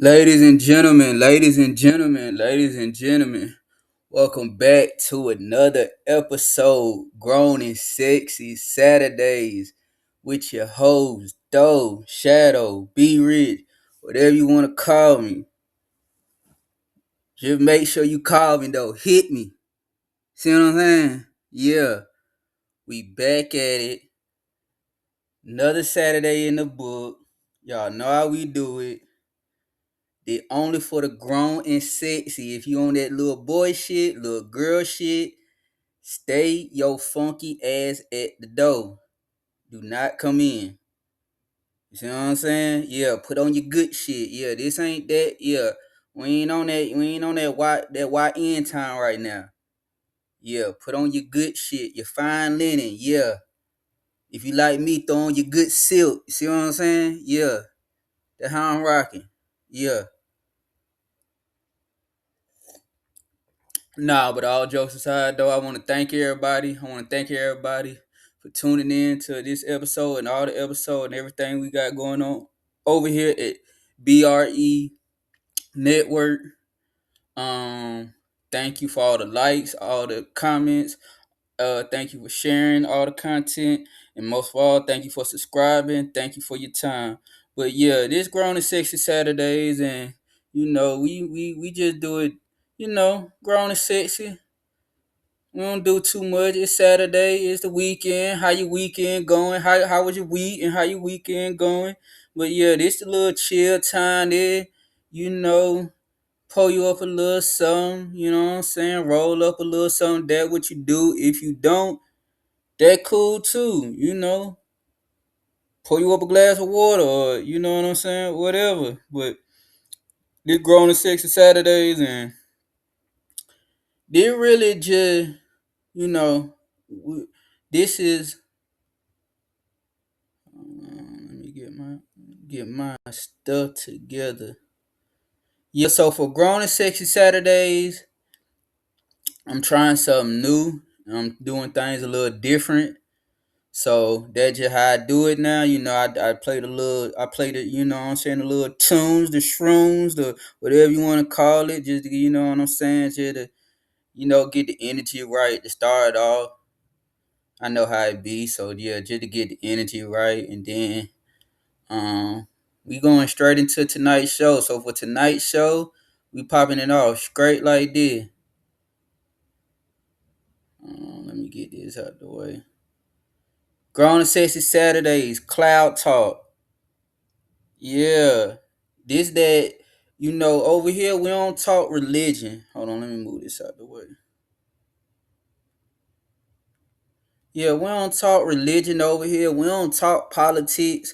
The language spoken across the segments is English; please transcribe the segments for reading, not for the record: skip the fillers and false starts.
Ladies and gentlemen, welcome back to another episode, Grown and Sexy Saturdays, with your host, Doe, Shadow, B.R.E, whatever you want to call me. Just make sure you call me, though. Hit me. See what I'm saying? Yeah, we back at it. Another Saturday in the book. Y'all know how we do it. They only for the grown and sexy. If you on that little boy shit, little girl shit, stay your funky ass at the door. Do not come in. You see what I'm saying? Yeah, put on your good shit. Yeah, this ain't that. Yeah, we ain't on that. We ain't on that YN time right now. Yeah, put on your good shit. Your fine linen. Yeah. If you like me, throw on your good silk. You see what I'm saying? Yeah, that's how I'm rocking. Yeah. Nah, but all jokes aside, though, I want to thank everybody. I want to thank everybody for tuning in to this episode and all the episode and everything we got going on over here at B.R.E Network. Um, Thank you for all the likes, all the comments. Thank you for sharing all the content, and most of all, thank you for subscribing. Thank you for your time. But yeah, this Grown and Sexy Saturdays, and we just do it. Grown and sexy. We don't do too much. It's Saturday. It's the weekend. How your weekend going? How was your week and how your weekend going? But yeah, this a little chill time there. You know, pull you up a little something. You know what I'm saying? Roll up a little something. That what you do. If you don't, that cool too. Pour you up a glass of water, or you know what I'm saying? Whatever. But this Grown and Sexy Saturdays, and they really just you know, w- this is let me get my stuff together. Yeah, so for Grown and Sexy Saturdays, I'm trying something new. I'm doing things a little different. So that's just how I do it now. I play the you know what I'm saying, the little tunes, the shrooms, the whatever you want to call it, just to, you know what I'm saying, just to, get the energy right to start off. I know how it be, so yeah, just to get the energy right, and then we going straight into tonight's show. So for tonight's show, we popping it off straight like this. Let me get this out the way. Grown and Sexy Saturdays, Cloud Talk. Yeah. This that over here we don't talk religion. Hold on, let me move this out the way. Yeah, we don't talk religion over here. We don't talk politics.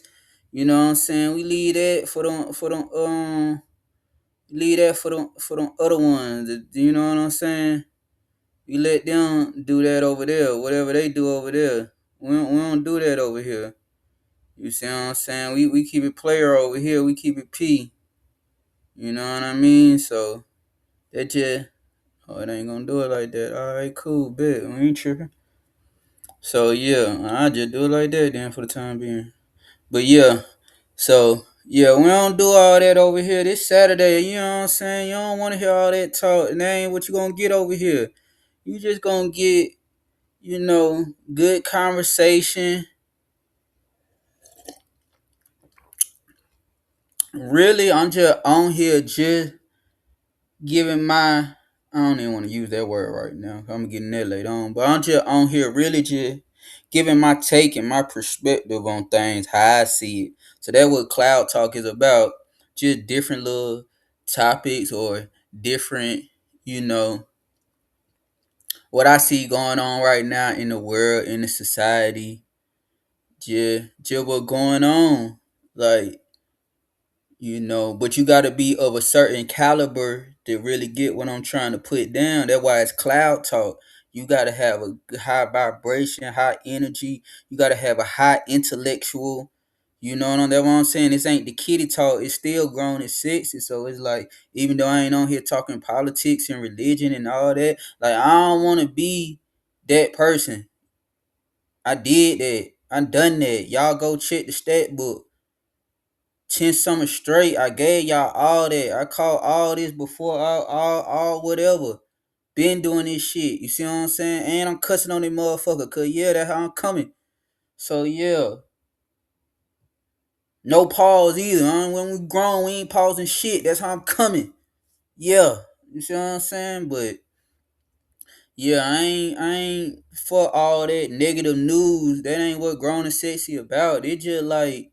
You know what I'm saying? We leave that for them other ones. You know what I'm saying? We let them do that over there, whatever they do over there. We don't do that over here. You see what I'm saying? We keep it player over here. We keep it P. You know what I mean? So that just it ain't gonna do it like that. All right, cool, bet. We ain't tripping. So yeah, I just do it like that then for the time being. But yeah, so yeah, we don't do all that over here. This Saturday, you know what I'm saying? You don't want to hear all that talk, and that ain't what you gonna get over here. You just gonna get good conversation. Really, I'm just on here just giving my I don't even want to use that word right now. I'm getting that later on. But I'm just on here really just giving my take and my perspective on things, how I see it. So that's what Cloud Talk is about. Just different little topics or different, you know, what I see going on right now in the world, in the society. Just what going on. Like, but you got to be of a certain caliber to really get what I'm trying to put down. That's why it's Cloud Talk. You got to have a high vibration, high energy. You got to have a high intellectual. That's what I'm saying. This ain't the kitty talk. It's still grown at 60. So it's like, even though I ain't on here talking politics and religion and all that, like, I don't want to be that person. I did that. I done that. Y'all go check the stat book. 10 summers straight. I gave y'all all that. I called all this before all whatever. Been doing this shit. You see what I'm saying? And I'm cussing on this motherfucker. Cause yeah, that's how I'm coming. So yeah. No pause either. Huh? When we grown, we ain't pausing shit. That's how I'm coming. Yeah. You see what I'm saying? But yeah, I ain't for all that negative news. That ain't what grown and sexy about. It just like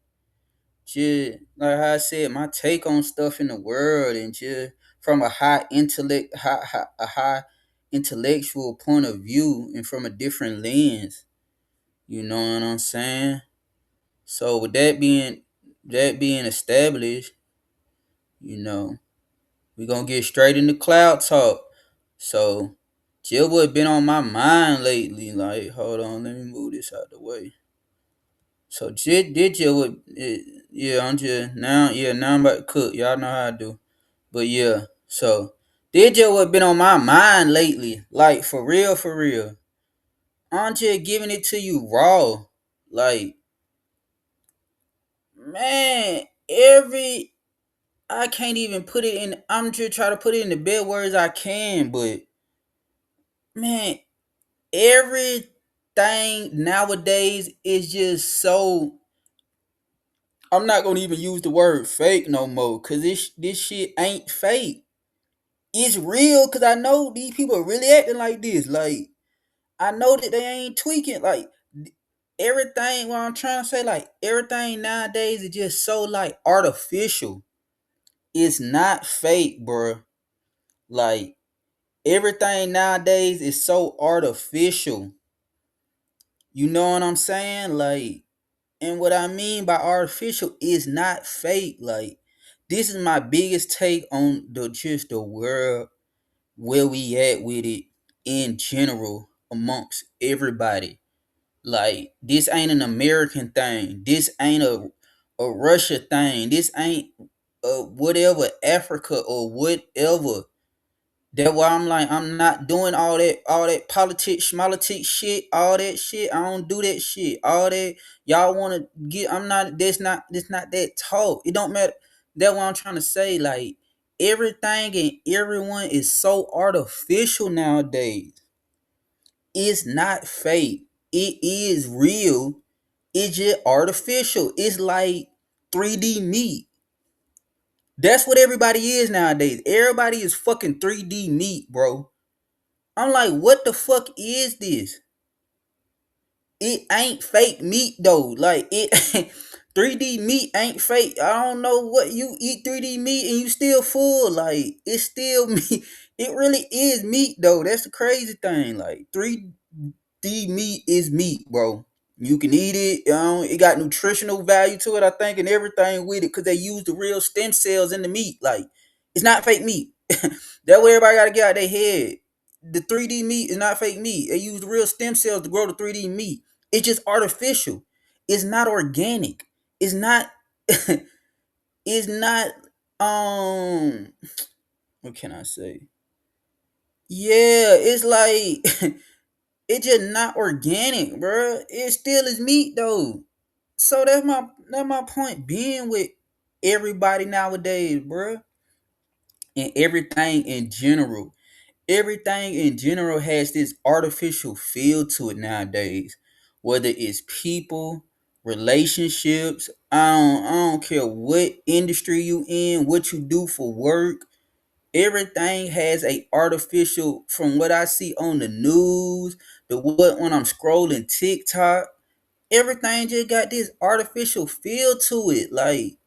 how I said, my take on stuff in the world, and just from a high intellectual point of view, and from a different lens. You know what I'm saying? So with that being established, you know, we gonna get straight into cloud talk. So just what been on my mind lately. Like, hold on, let me move this out the way. So did you what? Yeah, I'm just now. Yeah, now I'm about to cook. Y'all know how I do. But yeah, so did you what been on my mind lately? Like for real, for real. I'm just giving it to you raw. Like, man, every I can't even put it in. I'm just trying to put it in the best words I can, but man, everything nowadays is just so. I'm not gonna even use the word fake no more, cause this shit ain't fake. It's real, cause I know these people are really acting like this. Like, I know that they ain't tweaking. Like, everything. What I'm trying to say, like, everything nowadays is just so like artificial. It's not fake, bro. Like, everything nowadays is so artificial. You know what I'm saying? Like, and what I mean by artificial is not fake. Like, this is my biggest take on the world, where we at with it in general amongst everybody. Like, this ain't an American thing. This ain't a Russia thing. This ain't whatever Africa or whatever. That's why I'm like, I'm not doing all that politics shit, all that shit. I don't do that shit. All that y'all wanna get, I'm not that's not that talk. It don't matter. That's what I'm trying to say. Like, everything and everyone is so artificial nowadays. It's not fake. It is real. It's just artificial. It's like 3D meat. That's what everybody is nowadays. Everybody is fucking 3D meat, bro. I'm like, what the fuck is this? It ain't fake meat though. Like, it 3D meat ain't fake. I don't know what you eat 3D meat and you still full. Like, it's still meat. It really is meat though. That's the crazy thing. Like, 3D meat is meat, bro. You can eat it. It got nutritional value to it, I think, and everything with it, because they use the real stem cells in the meat. Like, it's not fake meat. That way everybody gotta get out their head. The 3D meat is not fake meat. They use the real stem cells to grow the 3D meat. It's just artificial. It's not organic. It's not it's not what can I say? Yeah, it's like it's just not organic, bro. It still is meat though. So that's my point being with everybody nowadays, bro. And everything in general has this artificial feel to it nowadays. Whether it's people, relationships, I don't care what industry you in, what you do for work. Everything has a artificial, from what I see on the news, the what when I'm scrolling TikTok, everything just got this artificial feel to it. Like,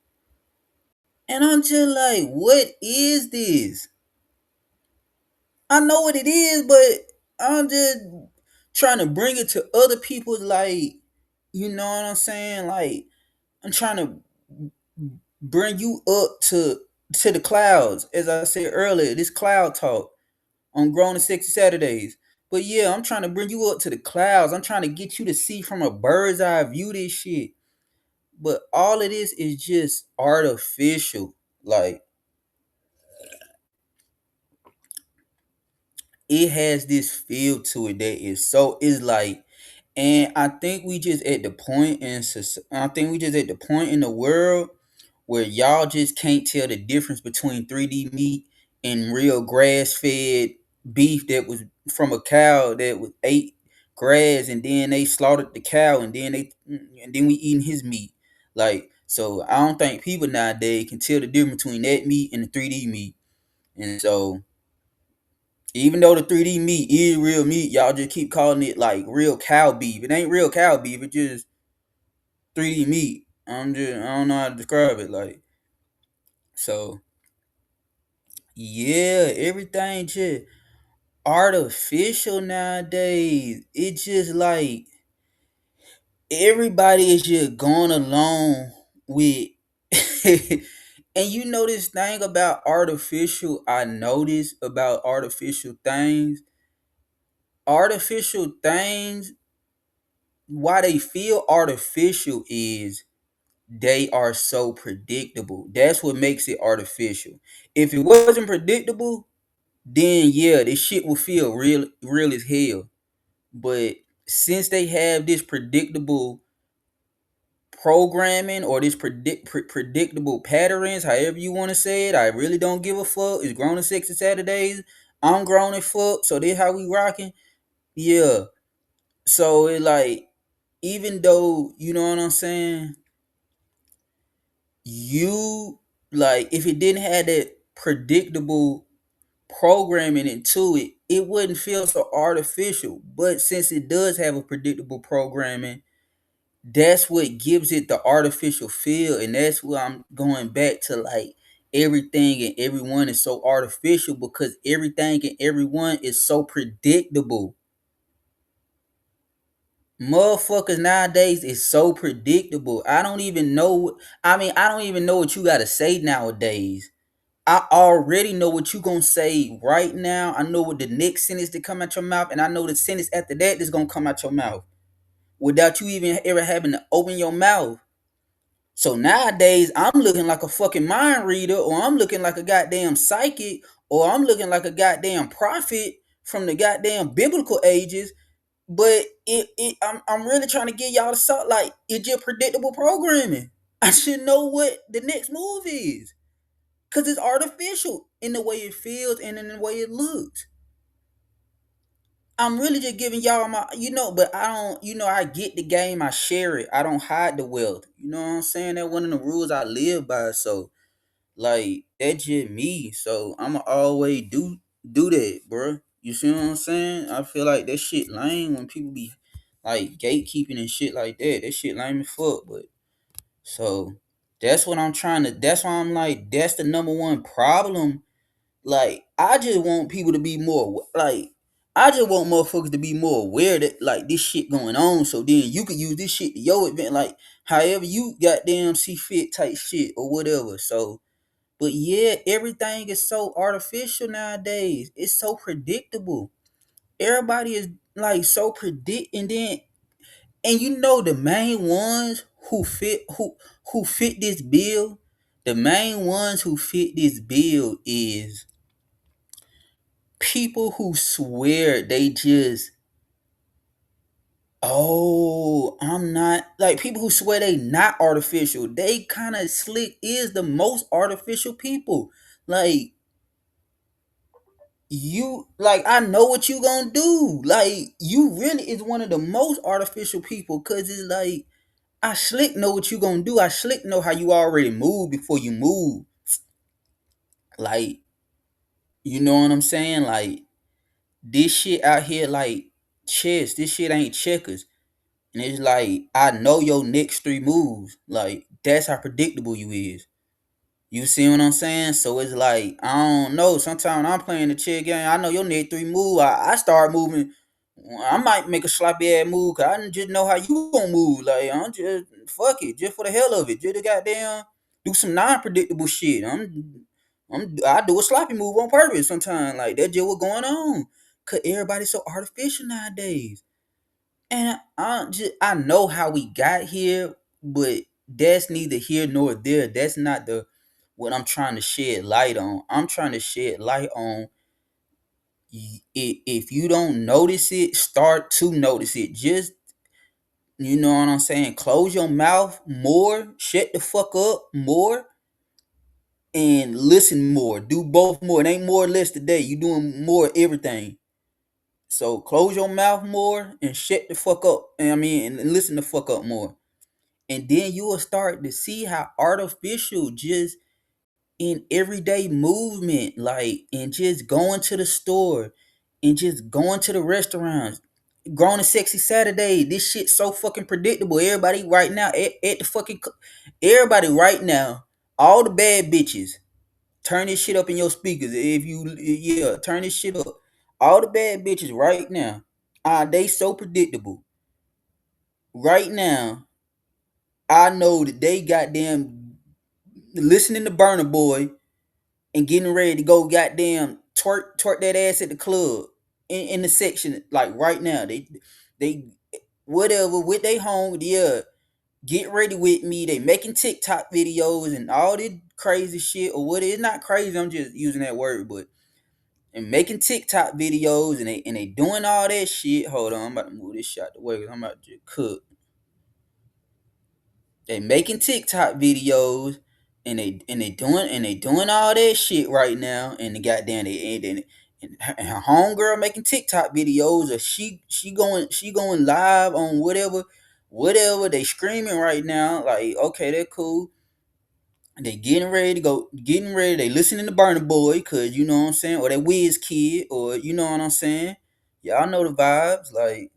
and I'm just like, what is this? I know what it is, but I'm just trying to bring it to other people. Like, you know what I'm saying? Like, I'm trying to bring you up to the clouds, as I said earlier. This cloud talk on Grown and Sexy Saturdays. But yeah, I'm trying to bring you up to the clouds. I'm trying to get you to see from a bird's eye view this shit. But all of this is just artificial. Like, it has this feel to it that is so, it's like, and I think we just at the point in the world where y'all just can't tell the difference between 3D meat and real grass fed beef that was from a cow that was ate grass, and then they slaughtered the cow, and then we eating his meat. Like, so I don't think people nowadays can tell the difference between that meat and the 3D meat. And so even though the 3D meat is real meat, y'all just keep calling it like real cow beef. It ain't real cow beef, it's just 3D meat. I don't know how to describe it. Like, so yeah, everything just artificial nowadays. It just like everybody is just going along with and you know this thing about artificial, I notice about artificial things, why they feel artificial is they are so predictable. That's what makes it artificial. If it wasn't predictable, then yeah, this shit will feel real as hell. But since they have this predictable programming, or this predictable patterns, however you want to say it, I really don't give a fuck. It's grown and sexy Saturdays. I'm grown and fuck, so this how we rocking. Yeah. So it like, even though, you know what I'm saying, you like, if it didn't have that predictable programming into it, it wouldn't feel so artificial. But since it does have a predictable programming, that's what gives it the artificial feel. And that's where I'm going back to, like, everything and everyone is so artificial because everything and everyone is so predictable. Motherfuckers nowadays is so predictable. I don't even know. I don't even know what you gotta say nowadays. I already know what you gonna say right now. I know what the next sentence that come out your mouth, and I know the sentence after that that's gonna come out your mouth without you even ever having to open your mouth. So nowadays, I'm looking like a fucking mind reader, or I'm looking like a goddamn psychic, or I'm looking like a goddamn prophet from the goddamn biblical ages. But I'm really trying to get y'all to suck, like, it's just predictable programming. I should know what the next move is. Cause it's artificial in the way it feels and in the way it looks. I'm really just giving y'all my, but I don't, I get the game, I share it. I don't hide the wealth. You know what I'm saying? That's one of the rules I live by. So, like, that's just me. So I'ma always do that, bro. You see what I'm saying? I feel like that shit lame when people be like gatekeeping and shit like that. That shit lame as fuck. But so that's what I'm trying to. That's why I'm like, that's the number one problem. Like, I just want people to be more like, I just want motherfuckers to be more aware that, like, this shit going on, so then you can use this shit to your event, like, however you goddamn see fit type shit or whatever. So, but yeah, everything is so artificial nowadays. It's so predictable. Everybody is like so and then, and the main ones who fit this bill, the main ones who fit this bill is people who swear they just, oh, I'm not, like, people who swear they not artificial. They kind of slick is the most artificial people. Like, you, like, I know what you gonna do. Like, you really is one of the most artificial people, because it's like, I slick know what you gonna do. I slick know how you already move before you move. Like, you know what I'm saying? Like, this shit out here, like, chess. This shit ain't checkers. And it's like, I know your next three moves. Like, that's how predictable you is. You see what I'm saying? So it's like, I don't know. Sometimes when I'm playing the chess game, I know your next three move. I start moving. I might make a sloppy ass move, because I just know how you gonna move. Like, I'm just, fuck it, just for the hell of it. Just to goddamn do some non-predictable shit. I do a sloppy move on purpose sometimes. Like, that's just what's going on. Cause everybody's so artificial nowadays. And I know how we got here, but that's neither here nor there. That's not the what I'm trying to shed light on. I'm trying to shed light on, if you don't notice it, start to notice it. Just, you know what I'm saying? Close your mouth more, shut the fuck up more, and listen more. Do both more. It ain't more or less today. You doing more everything. So close your mouth more and shut the fuck up. And I mean, and listen the fuck up more. And then you will start to see how artificial just in everyday movement, like, and just going to the store and just going to the restaurants. Grown and sexy Saturday. This shit so fucking predictable. Everybody right now at the fucking everybody right now, all the bad bitches. Turn this shit up in your speakers. If you yeah, turn this shit up. All the bad bitches right now. They so predictable. Right now, I know that they goddamn listening to Burner Boy and getting ready to go goddamn twerk that ass at the club in the section like right now. They whatever with they home, yeah. Get ready with me. They making TikTok videos and all this crazy shit or what it's not crazy, I'm just using that word, but and making TikTok videos and they doing all that shit. Hold on, I'm about to move this shit out the way 'cause I'm about to just cook. They making TikTok videos and they doing all that shit right now. And the goddamn and her homegirl making TikTok videos or she going live on whatever they screaming right now. Like, okay, they're cool. They getting ready. They listening to Burner Boy, cause you know what I'm saying, or that Wiz Kid, or you know what I'm saying. Y'all know the vibes. Like,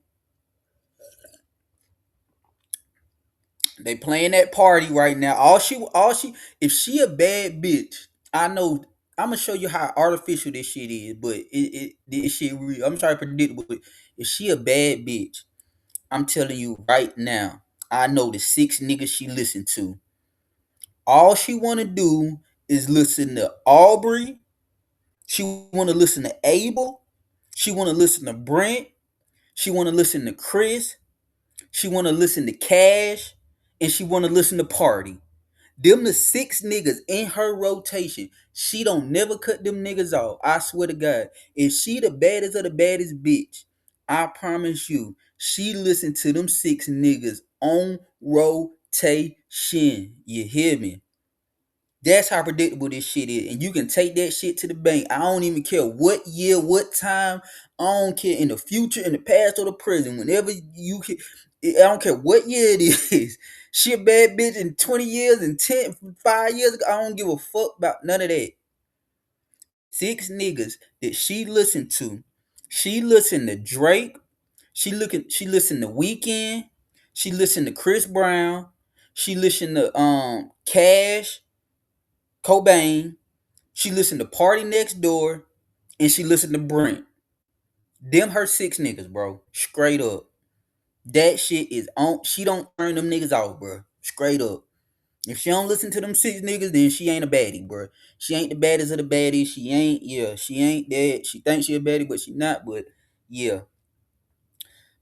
they playing that party right now. If she a bad bitch, I know. I'm gonna show you how artificial this shit is, but this shit real. I'm trying to predict, but if she a bad bitch, I'm telling you right now, I know the 6 niggas she listen to. All she wanna do is listen to Aubrey. She wanna listen to Abel. She wanna listen to Brent. She wanna listen to Chris. She wanna listen to Cash, and she wanna listen to Party. Them the 6 niggas in her rotation. She don't never cut them niggas off. I swear to God. If she the baddest of the baddest bitch, I promise you, she listen to them 6 niggas on rotation. You hear me? That's how predictable this shit is. And you can take that shit to the bank. I don't even care what year, what time. I don't care in the future, in the past, or the present. Whenever you can, I don't care what year it is. She a bad bitch in 20 years and 5 years ago. I don't give a fuck about none of that. 6 niggas that she listened to. She listened to Drake. She listened to Weekend. She listened to Chris Brown. She listened to Cash, Cobain. She listened to Party Next Door, and she listened to Brent. Them her 6 niggas, bro. Straight up. That shit is on. She don't turn them niggas off, bro. Straight up. If she don't listen to them 6 niggas, then she ain't a baddie, bro. She ain't the baddest of the baddies. She ain't, yeah, she ain't that. She thinks she a baddie, but she not. But yeah.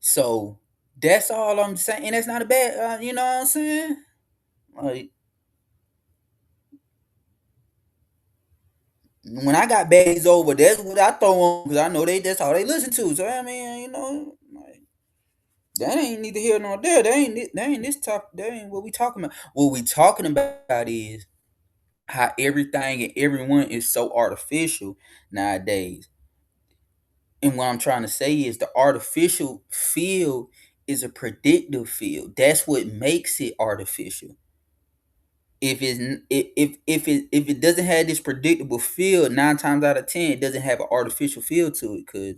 So that's all I'm saying. And that's not a bad, you know what I'm saying? Like, when I got baddies over, that's what I throw on because I know that's all they listen to. So I mean, like, that ain't neither here nor there. That ain't this top. That ain't what we talking about. What we talking about is how everything and everyone is so artificial nowadays. And what I'm trying to say is the artificial field is a predictive field. That's what makes it artificial. If it doesn't have this predictable field, 9 times out of 10, it doesn't have an artificial feel to it. Because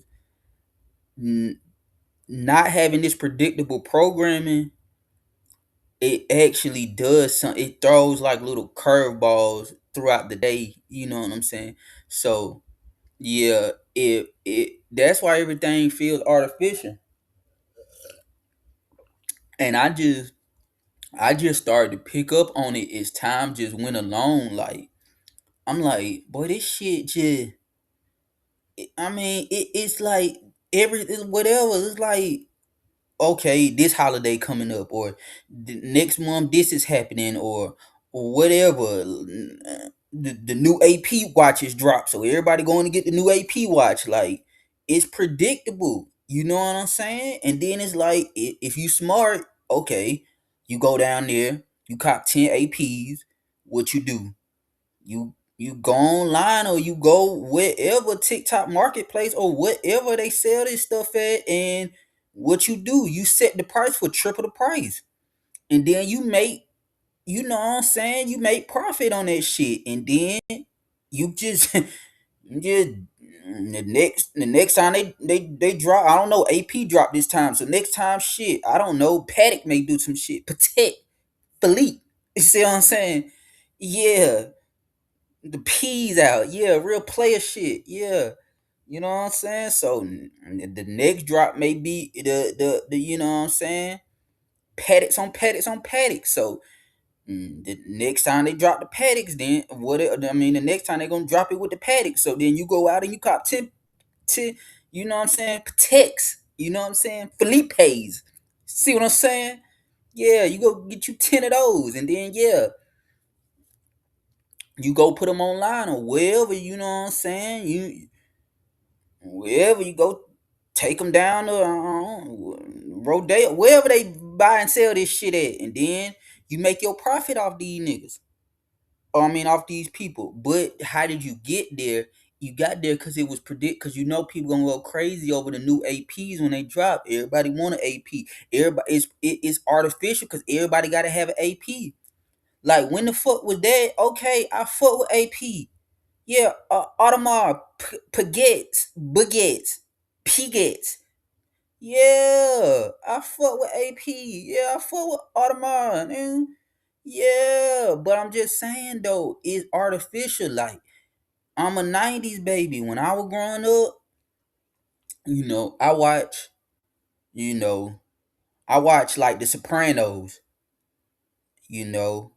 not having this predictable programming, it actually does something. It throws like little curveballs throughout the day. You know what I'm saying? So yeah, it that's why everything feels artificial. And I just started to pick up on it as time just went along. Like, I'm like, boy, this shit just. I mean, it's like whatever. It's like, okay, this holiday coming up, or next month this is happening, or whatever. The new AP watches drop, so everybody going to get the new AP watch. Like, it's predictable. You know what I'm saying? And then it's like, if you smart, okay, you go down there, you cop 10 APs. What you do? You You go online or you go wherever TikTok marketplace or whatever they sell this stuff at, and what you do, you set the price for triple the price. And then you make, you know what I'm saying, you make profit on that shit. And then you just just the next time they drop, I don't know, AP drop this time. So next time, shit, I don't know, Paddock may do some shit. Protect Philippe. You see what I'm saying? Yeah. The P's out. Yeah, real player shit. Yeah. You know what I'm saying? So the next drop may be the you know what I'm saying? Paddocks on paddocks on paddocks. So the next time they drop the paddocks, then I mean the next time they gonna drop it with the paddocks. So then you go out and you cop 10, you know what I'm saying, protects. You know what I'm saying? Felipe's. See what I'm saying? Yeah, you go get you 10 of those, and then yeah, you go put them online or wherever, you know what I'm saying? You wherever you go, take them down to Rodeo, wherever they buy and sell this shit at, and then you make your profit off these niggas. Or I mean, off these people. But how did you get there? You got there because it was because you know people gonna go crazy over the new APs when they drop. Everybody want an AP. Everybody, it's artificial because everybody got to have an AP. Like when the fuck was that? Okay, I fuck with AP. Yeah, Audemars, Baguettes. Yeah, I fuck with AP. Yeah, I fuck with Audemars, man. Yeah, but I'm just saying though, it's artificial. Like I'm a '90s baby. When I was growing up, I watch, you know, I watch like The Sopranos. You know,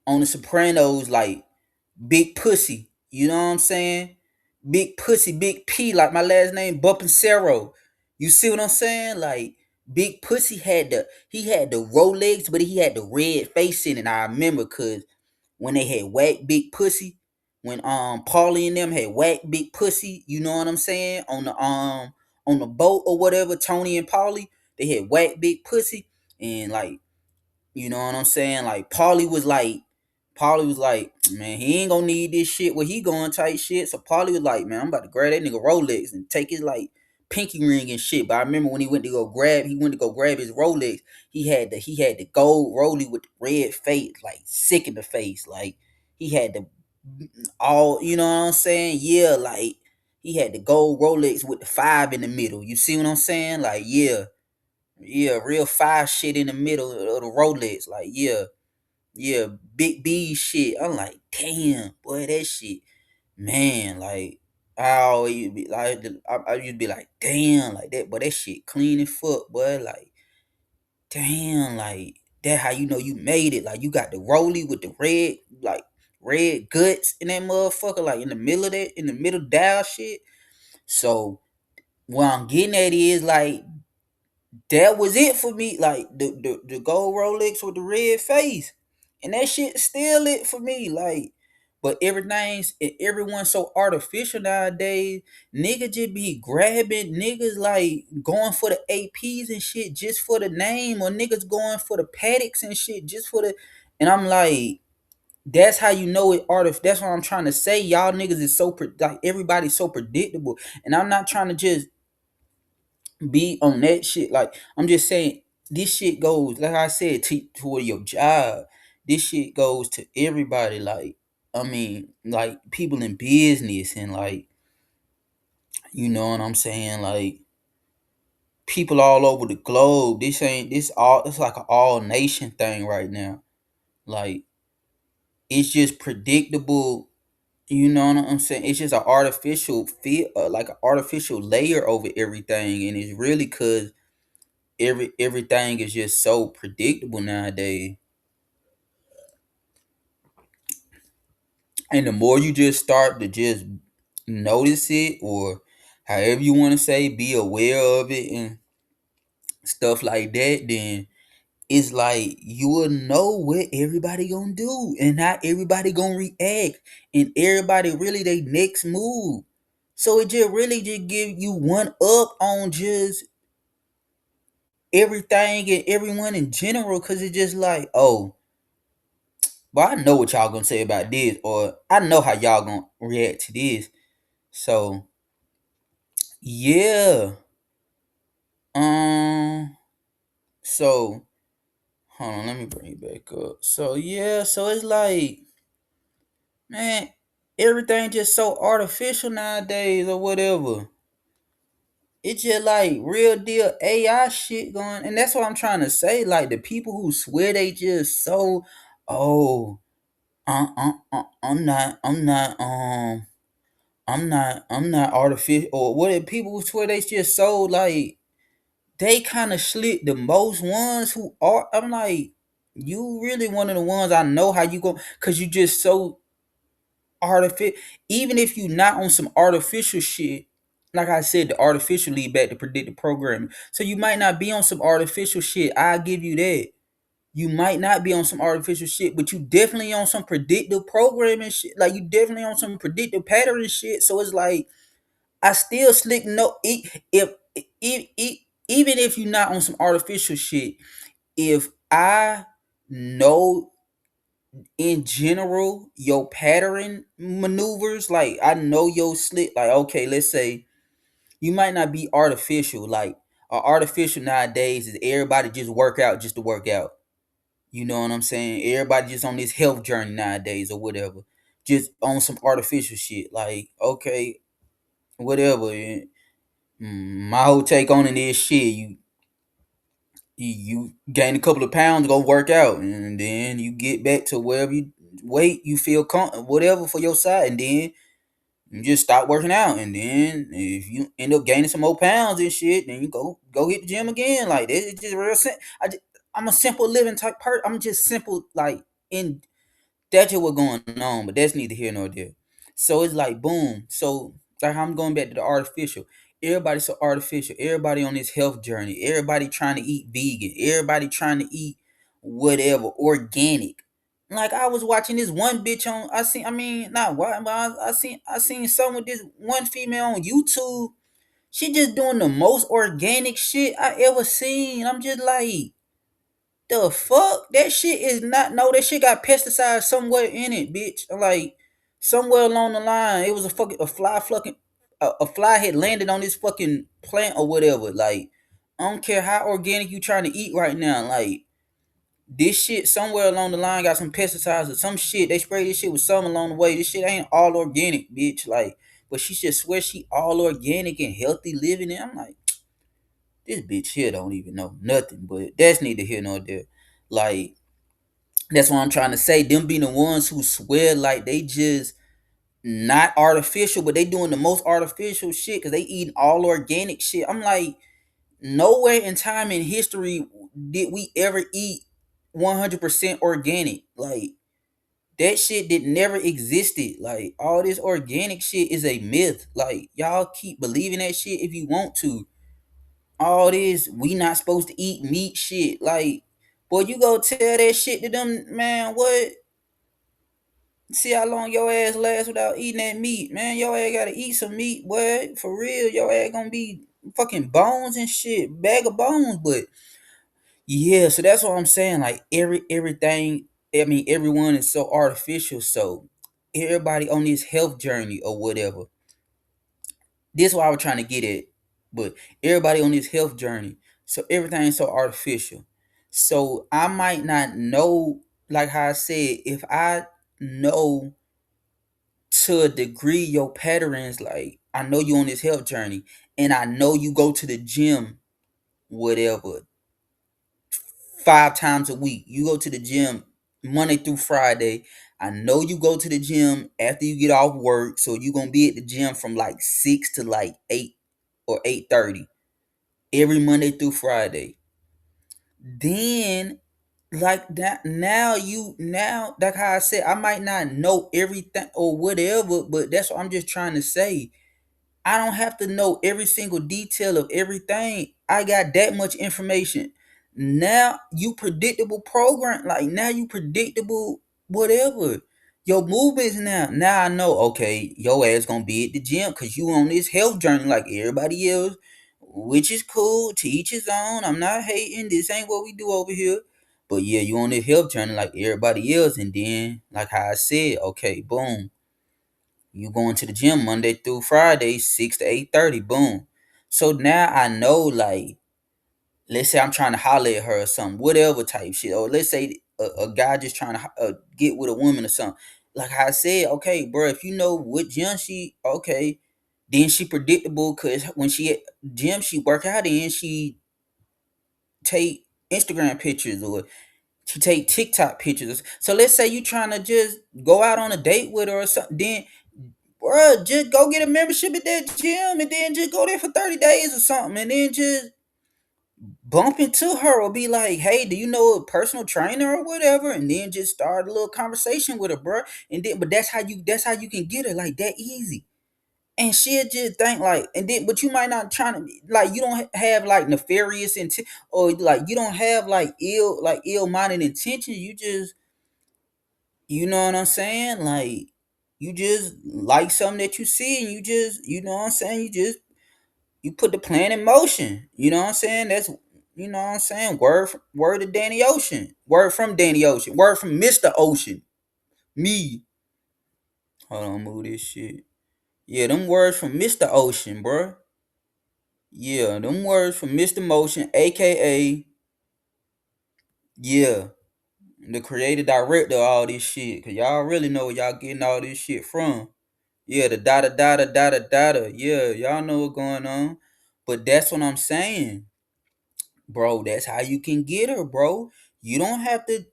on The Sopranos, like Big Pussy. You know what I'm saying? Big Pussy, Big P, like my last name, Bumpin' You see what I'm saying? Like Big Pussy had the Rolex, but he had the red face in it. I remember cause when they had whack Big Pussy, when Paulie and them had whack Big Pussy, you know what I'm saying? On the boat or whatever, Tony and Paulie, they had whack Big Pussy, and like, you know what I'm saying? Like Paulie was like, man, he ain't gonna need this shit where he going type shit. So Paulie was like, man, I'm about to grab that nigga Rolex and take his like pinky ring and shit. But I remember when he went to go grab his Rolex, he had the gold Rolex with the red face, like sick in the face. Like he had the all, you know what I'm saying? Yeah, like he had the gold Rolex with the 5 in the middle. You see what I'm saying? Like, yeah, real 5 shit in the middle of the Rolex. Like, yeah, big B shit. I'm like, damn, boy, that shit, man. Like, I always be like, I used to be like, damn, like that, but that shit clean as fuck, boy. Like, damn, like that. How you know you made it? Like, you got the Rolly with the red, like red guts in that motherfucker, like in the middle of that, in the middle dial shit. So what I'm getting at is like that was it for me. Like the gold Rolex with the red face, and that shit still it for me. Like, but everyone's so artificial nowadays. Niggas just be grabbing niggas like going for the APs and shit just for the name, or niggas going for the paddocks and shit just for the. And I'm like, that's how you know it artist. That's what I'm trying to say. Y'all niggas is so like everybody's so predictable, and I'm not trying to just be on that shit. Like I'm just saying, this shit goes, like I said, to your job. This shit goes to everybody. Like I mean, like people in business and like, you know what I'm saying, like people all over the globe. This ain't this all. It's like an all nation thing right now. Like it's just predictable. You know what I'm saying? It's just an artificial feel, like an artificial layer over everything, and it's really cause everything is just so predictable nowadays. And the more you just start to just notice it, or however you want to say, be aware of it and stuff like that, then it's like you will know what everybody gonna do and how everybody gonna react, and everybody really they next move. So it just really just give you one up on just everything and everyone in general, because it's just like, oh, But I know what y'all gonna say about this, or I know how y'all gonna react to this. So yeah. Um. So hold on, let me bring it back up. So yeah, so it's like, man, everything just so artificial nowadays or whatever. It's just like real deal AI shit going, and that's what I'm trying to say. Like the people who swear they just so, oh, I'm not artificial, or what if people who swear they just so like they kind of slick the most ones who are. I'm like, you really one of the ones I know how you go, cause you just so artificial. Even if you not on some artificial shit, like I said, the artificial lead back to predictive programming. So you might not be on some artificial shit. I give you that. You might not be on some artificial shit, but you definitely on some predictive programming shit. Like you definitely on some predictive pattern shit. So it's like I still slick no if even if you're not on some artificial shit, if I know in general your pattern maneuvers, like I know your slick, like okay, let's say you might not be artificial, like artificial nowadays is everybody just work out just to work out. You know what I'm saying? Everybody just on this health journey nowadays or whatever. Just on some artificial shit. Like, okay, whatever. My whole take on it is shit. You gain a couple of pounds, go work out, and then you get back to wherever you weight you feel whatever for your side, and then you just stop working out, and then if you end up gaining some more pounds and shit, then you go hit the gym again. Like it's just real simple. I'm a simple living type person. I'm just simple, like in that's just what's going on, but that's neither here nor there. So it's like boom. So like I'm going back to the artificial. Everybody's so artificial. Everybody on this health journey. Everybody trying to eat vegan. Everybody trying to eat whatever organic. Like I was watching this one bitch on. I mean, not why, but I seen some with this one female on YouTube. She just doing the most organic shit I ever seen. I'm just like, the fuck? That shit is not, no, that shit got pesticides somewhere in it, bitch. Like somewhere along the line, it was a fly had landed on this fucking plant or whatever. Like, I don't care how organic you trying to eat right now. Like, this shit somewhere along the line got some pesticides or some shit. They sprayed this shit with some along the way. This shit ain't all organic, bitch. Like, but she just swear she all organic and healthy living. And I'm like, this bitch here don't even know nothing. But that's neither here nor there. Like, that's what I'm trying to say. Them being the ones who swear like they just not artificial, but they doing the most artificial shit because they eating all organic shit. I'm like, nowhere in time in history did we ever eat 100% organic. Like, that shit did never existed. Like, all this organic shit is a myth. Like, y'all keep believing that shit if you want to. All this, we not supposed to eat meat shit. Like, boy, you go tell that shit to them, man, what? See how long your ass lasts without eating that meat, man. Your ass gotta eat some meat, boy. For real, your ass gonna be fucking bones and shit, bag of bones. But yeah, so that's what I'm saying. Like everything, I mean, everyone is so artificial. So everybody on this health journey or whatever. This is what I was trying to get at. But everybody on this health journey. So everything's so artificial. So I might not know, like how I said, if I know to a degree your patterns, like I know you on this health journey and I know you go to the gym whatever 5 times a week. You go to the gym Monday through Friday. I know you go to the gym after you get off work, so you're gonna be at the gym from like 6 to like 8 or 8:30 every Monday through Friday. Then like that, now like how I said, I might not know everything or whatever, but that's what I'm just trying to say. I don't have to know every single detail of everything. I got that much information. Now you predictable program, like now you predictable whatever. Your movements now. Now I know, okay, your ass gonna be at the gym because you on this health journey like everybody else, which is cool. To each his own. I'm not hating. This ain't what we do over here. But yeah, you on this health journey like everybody else, and then like how I said, okay, boom, you going to the gym Monday through Friday, 6 to 8:30, boom. So now I know, like, let's say I'm trying to holler at her or something, whatever type shit, or let's say a guy just trying to get with a woman or something. Like I said, okay, bro, if you know what gym she, okay, then she predictable, cause when she at gym she work out in, she take Instagram pictures or she take TikTok pictures. So let's say you trying to just go out on a date with her or something, then bro, just go get a membership at that gym and then just go there for 30 days or something, and then just bump into her or be like, hey, do you know a personal trainer or whatever? And then just start a little conversation with her, bro. And then but that's how you can get her like that easy. And she'll just think like, and then but you might not trying to like, you don't have like nefarious intent, or like you don't have like ill-minded intention. You just, you know what I'm saying? Like, you just like something that you see, and you just, you know what I'm saying? You put the plan in motion. You know what I'm saying? That's, you know what I'm saying? Word to Danny Ocean. Word from Danny Ocean. Word from Mr. Ocean. Me. Hold on, move this shit. Yeah, them words from Mr. Ocean, bro. Yeah, them words from Mr. Motion, aka, yeah, the creative director of all this shit. Cause y'all really know where y'all getting all this shit from. Yeah, the data data data data. Yeah, y'all know what's going on. But that's what I'm saying, bro. That's how you can get her, bro. You don't have to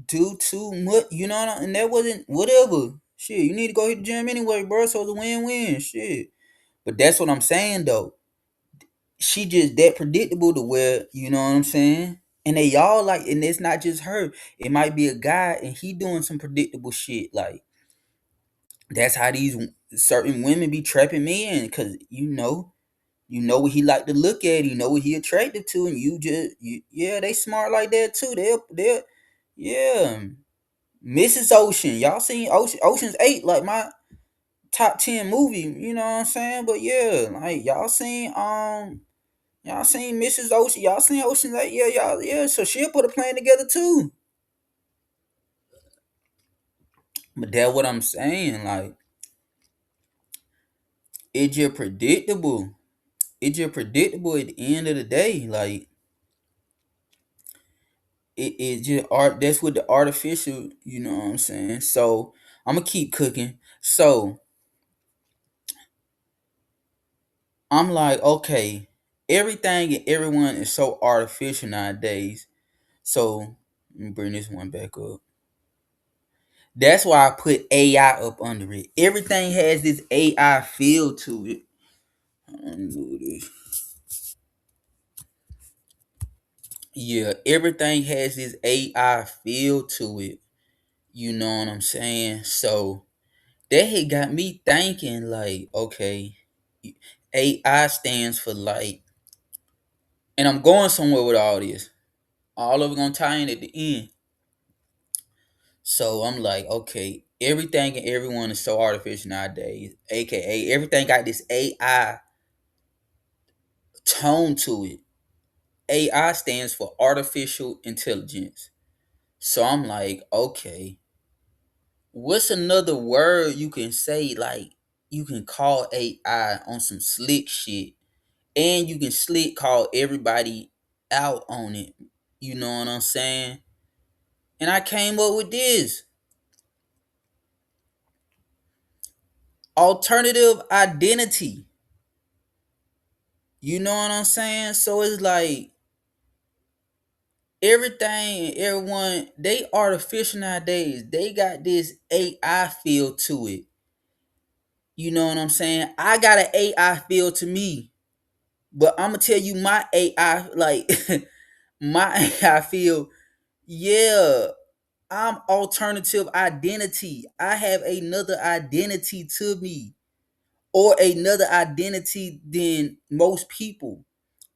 do too much, you know. And that wasn't whatever. Shit, you need to go hit the gym anyway, bro. So it's a win-win. Shit. But that's what I'm saying though. She just that predictable to where, you know what I'm saying? And they all like, and it's not just her. It might be a guy and he doing some predictable shit. Like, that's how these certain women be trapping men, cause you know what he like to look at, you know what he attracted to, and yeah, they smart like that too. They'll yeah. Mrs. Ocean, y'all seen Ocean's 8, like my top 10 movie, you know what I'm saying? But yeah, like y'all seen Mrs. Ocean, y'all seen Ocean's 8, yeah, y'all, yeah, so she'll put a plan together too. But that's what I'm saying, like, it just predictable. It just predictable at the end of the day. Like, it just art, that's what the artificial, you know what I'm saying? So I'm gonna keep cooking. So I'm like, okay, everything and everyone is so artificial nowadays. So let me bring this one back up. That's why I put AI up under it. Everything has this AI feel to it. Let me move this. Yeah, everything has this AI feel to it. You know what I'm saying? So that had got me thinking, like, okay, AI stands for like, and I'm going somewhere with all this. All of it gonna tie in at the end. So I'm like, okay, everything and everyone is so artificial nowadays. AKA everything got this AI tone to it. AI stands for artificial intelligence. So I'm like, okay, what's another word you can say, like, you can call AI on some slick shit, and you can slick call everybody out on it. You know what I'm saying? And I came up with this alternative identity. You know what I'm saying? So it's like everything and everyone, they artificial nowadays. They got this AI feel to it. You know what I'm saying? I got an AI feel to me. But I'm gonna tell you my AI, like my AI feel, yeah, I'm alternative identity. I have another identity to me, or another identity than most people.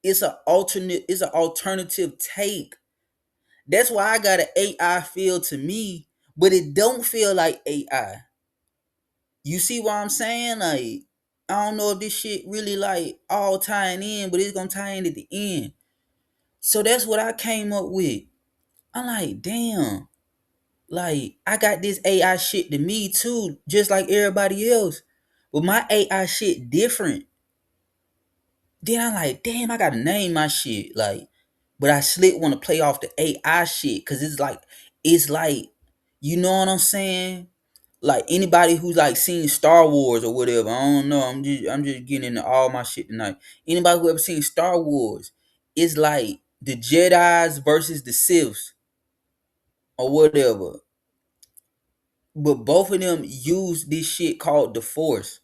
It's an alternative take. That's why I got an AI feel to me, but it don't feel like AI. You see what I'm saying? Like, I don't know if this shit really like all tying in, but it's gonna tie in at the end. So that's what I came up with. I'm like, damn, like I got this AI shit to me too, just like everybody else. But my AI shit different. Then I'm like, damn, I gotta name my shit. Like, but I slick want to play off the AI shit because it's like, you know what I'm saying? Like anybody who's like seen Star Wars or whatever, I don't know. I'm just getting into all my shit tonight. Anybody who ever seen Star Wars, it's like the Jedi's versus the Siths or whatever. But both of them use this shit called the Force.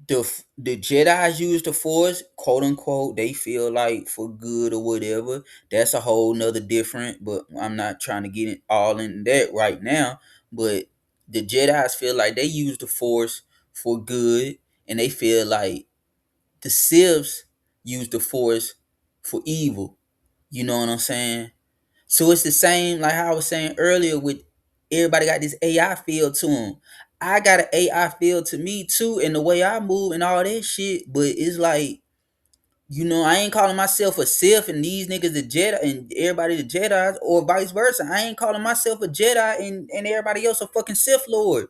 The Jedi's use the Force, quote unquote. They feel like for good or whatever. That's a whole nother different. But I'm not trying to get it all in that right now. But the Jedi's feel like they use the Force for good, and they feel like the Siths use the Force for evil. You know what I'm saying? So it's the same like how I was saying earlier with everybody got this AI feel to them. I got an AI feel to me too, and the way I move and all that shit. But it's like, I ain't calling myself a Sith and these niggas a Jedi and everybody the Jedi's or vice versa. I ain't calling myself a Jedi and everybody else a fucking Sith Lord.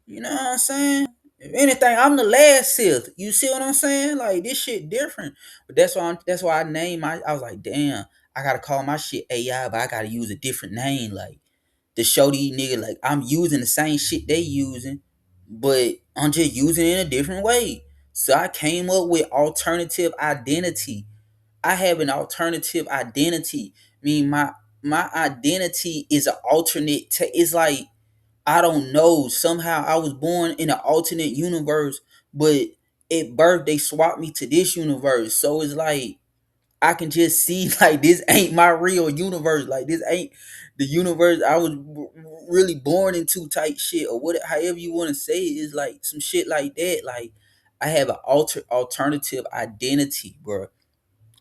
You know what I'm saying? If anything, I'm the last Sith. You see what I'm saying? Like this shit different. But that's why I named I was like, damn, I gotta call my shit AI, but I gotta use a different name, like to show these niggas like I'm using the same shit they using, but I'm just using it in a different way. So I came up with alternative identity. I have an alternative identity. I mean, my identity is an alternate. It's like I don't know. Somehow I was born in an alternate universe, but at birth they swapped me to this universe. So it's like I can just see like this ain't my real universe. Like this ain't the universe I was really born into type shit or what however you want to say it is like some shit like that. Like I have an alternative identity, bro.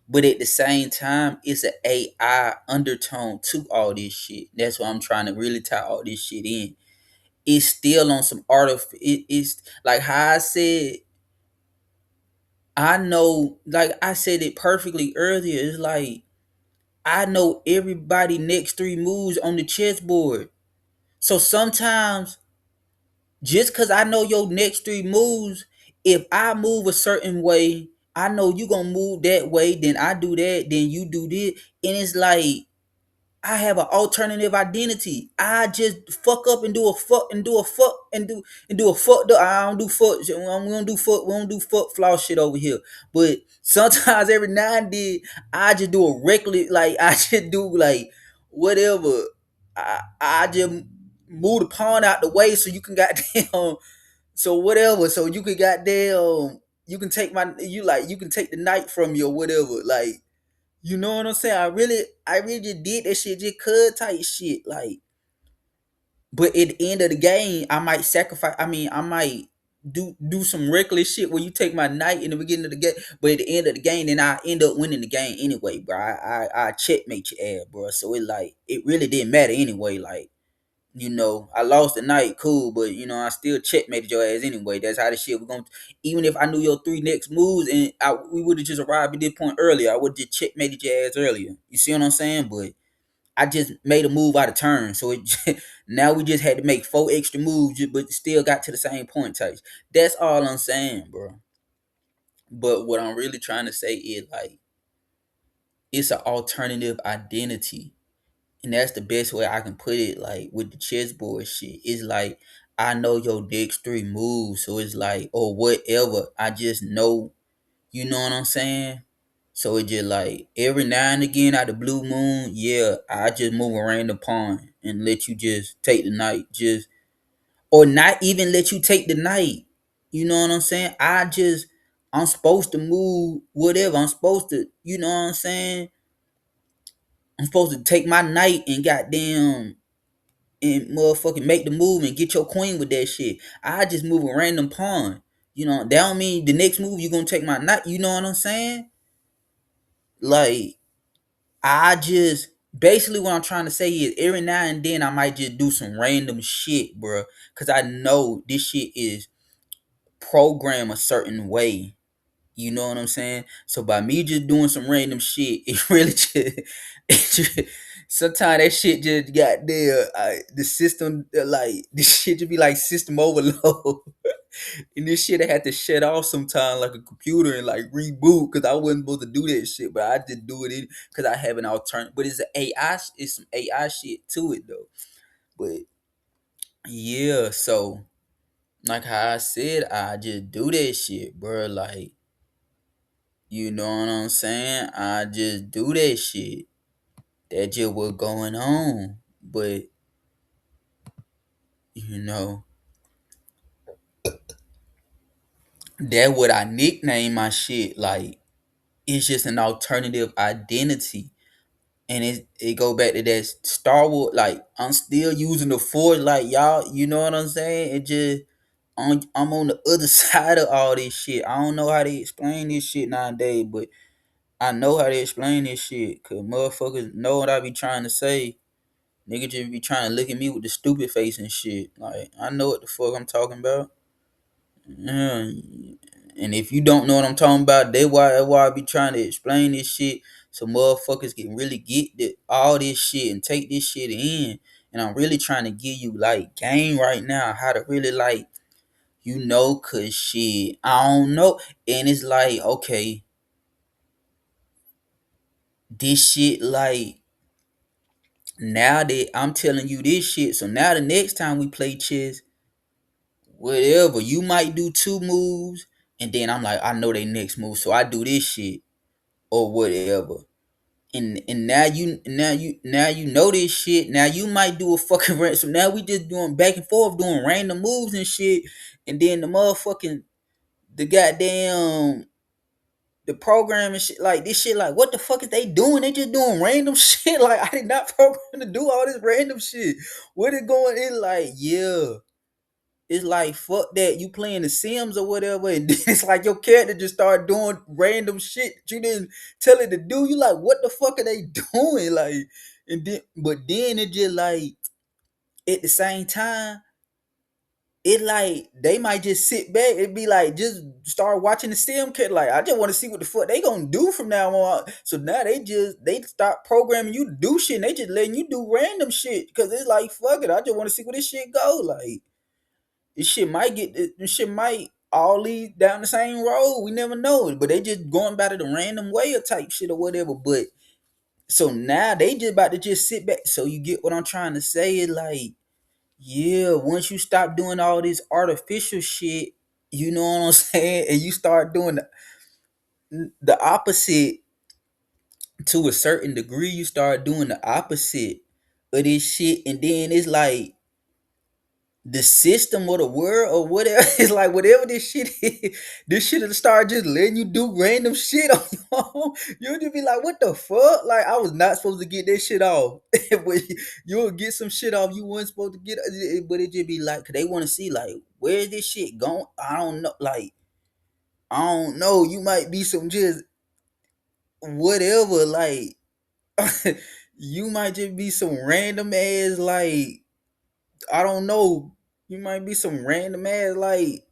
But at the same time, it's an AI undertone to all this shit. That's why I'm trying to really tie all this shit in. It's still on some art of it's like how I said. I know, like I said it perfectly earlier. It's like I know everybody next three moves on the chessboard. So sometimes, just cause I know your next three moves, if I move a certain way, I know you gonna move that way. Then I do that. Then you do this, and it's like I have an alternative identity. I just fuck up and do a fuck and do a fuck and do a fuck. I don't do fuck. We don't do fuck. We don't do fuck flaw shit over here. But sometimes every now and then I just do a reckless like I just do like whatever. I just move the pawn out the way so you can goddamn so whatever so you can goddamn you can take my you can take the knight from me or whatever like you know what I'm saying? I really just did that shit just cuz type shit. Like, but at the end of the game, I might sacrifice. I mean, I might do some reckless shit where you take my knight in the beginning of the game, but at the end of the game, then I end up winning the game anyway, bro. I checkmate your ass, bro. So it really didn't matter anyway. Like, I lost the night, cool, but I still checkmated your ass anyway. That's how the shit was going. Even if I knew your three next moves and we would have just arrived at this point earlier, I would have just checkmated your ass earlier. You see what I'm saying? But I just made a move out of turn, so now we just had to make four extra moves, but still got to the same point types. That's all I'm saying, bro. But what I'm really trying to say is like it's an alternative identity. And that's the best way I can put it, like with the chessboard shit. It's like I know your next three moves, so it's like or whatever. I just know, you know what I'm saying? So it just like every now and again out of blue moon, yeah, I just move a random pawn and let you just take the knight, just or not even let you take the knight. You know what I'm saying? I'm supposed to move whatever. I'm supposed to, you know what I'm saying? I'm supposed to take my knight and goddamn and motherfucking make the move and get your queen with that shit. I just move a random pawn. That don't mean the next move you gonna take my knight. You know what I'm saying? Like I just basically what I'm trying to say is every now and then I might just do some random shit, bro. Cause I know this shit is programmed a certain way. You know what I'm saying? So by me just doing some random shit, it really just Sometimes that shit just got there. The system, like this shit, just be like system overload, and this shit I had to shut off sometime like a computer and like reboot because I wasn't supposed to do that shit, but I just do it because I have an alternative. But it's an AI, it's some AI shit to it though. But yeah, so like how I said, I just do that shit, bro. Like you know what I'm saying? I just do that shit. That just what going on, but you know. That what I nickname my shit. Like it's just an alternative identity, and it go back to that Star Wars. Like I'm still using the Force. Like y'all, you know what I'm saying? It just I'm on the other side of all this shit. I don't know how to explain this shit nowadays, but I know how to explain this shit. Cause motherfuckers know what I be trying to say. Nigga just be trying to look at me with the stupid face and shit. Like I know what the fuck I'm talking about. Yeah. And if you don't know what I'm talking about, that's why I be trying to explain this shit so motherfuckers can really get all this shit and take this shit in. And I'm really trying to give you like game right now, how to really like, cause shit, I don't know. And it's like, okay, this shit like now that I'm telling you this shit, so now the next time we play chess, whatever, you might do two moves, and then I'm like, I know they next move, so I do this shit or whatever. And now you know this shit. Now you might do a fucking so now we just doing back and forth doing random moves and shit. And then the motherfucking the goddamn the program and shit like this shit like what the fuck is they doing? They just doing random shit. Like I did not program to do all this random shit. What is going in? Like, yeah. It's like fuck that you playing the Sims or whatever, and then it's like your character just start doing random shit that you didn't tell it to do. You like what the fuck are they doing? Like, and then but then it just like at the same time, it like they might just sit back and be like just start watching the Sim kid. Like I just want to see what the fuck they gonna do from now on. So now they start programming you to do shit. And they just letting you do random shit because it's like fuck it. I just want to see where this shit go. Like this shit might all lead down the same road. We never know it, but they just going about it a random way or type shit or whatever. But so now they just about to just sit back. So you get what I'm trying to say? Is like, yeah, once you stop doing all this artificial shit, you know what I'm saying, and you start doing the opposite to a certain degree, you start doing the opposite of this shit, and then it's like the system or the world or whatever. It's like whatever this shit is, this shit will start just letting you do random shit on your own. You'll just be like, what the fuck? Like I was not supposed to get that shit off. But you'll get some shit off you weren't supposed to get, but it just be like, cause they want to see like where is this shit going? I don't know. Like, I don't know. You might be some just whatever, like you might just be some random ass like I don't know. You might be some random ass like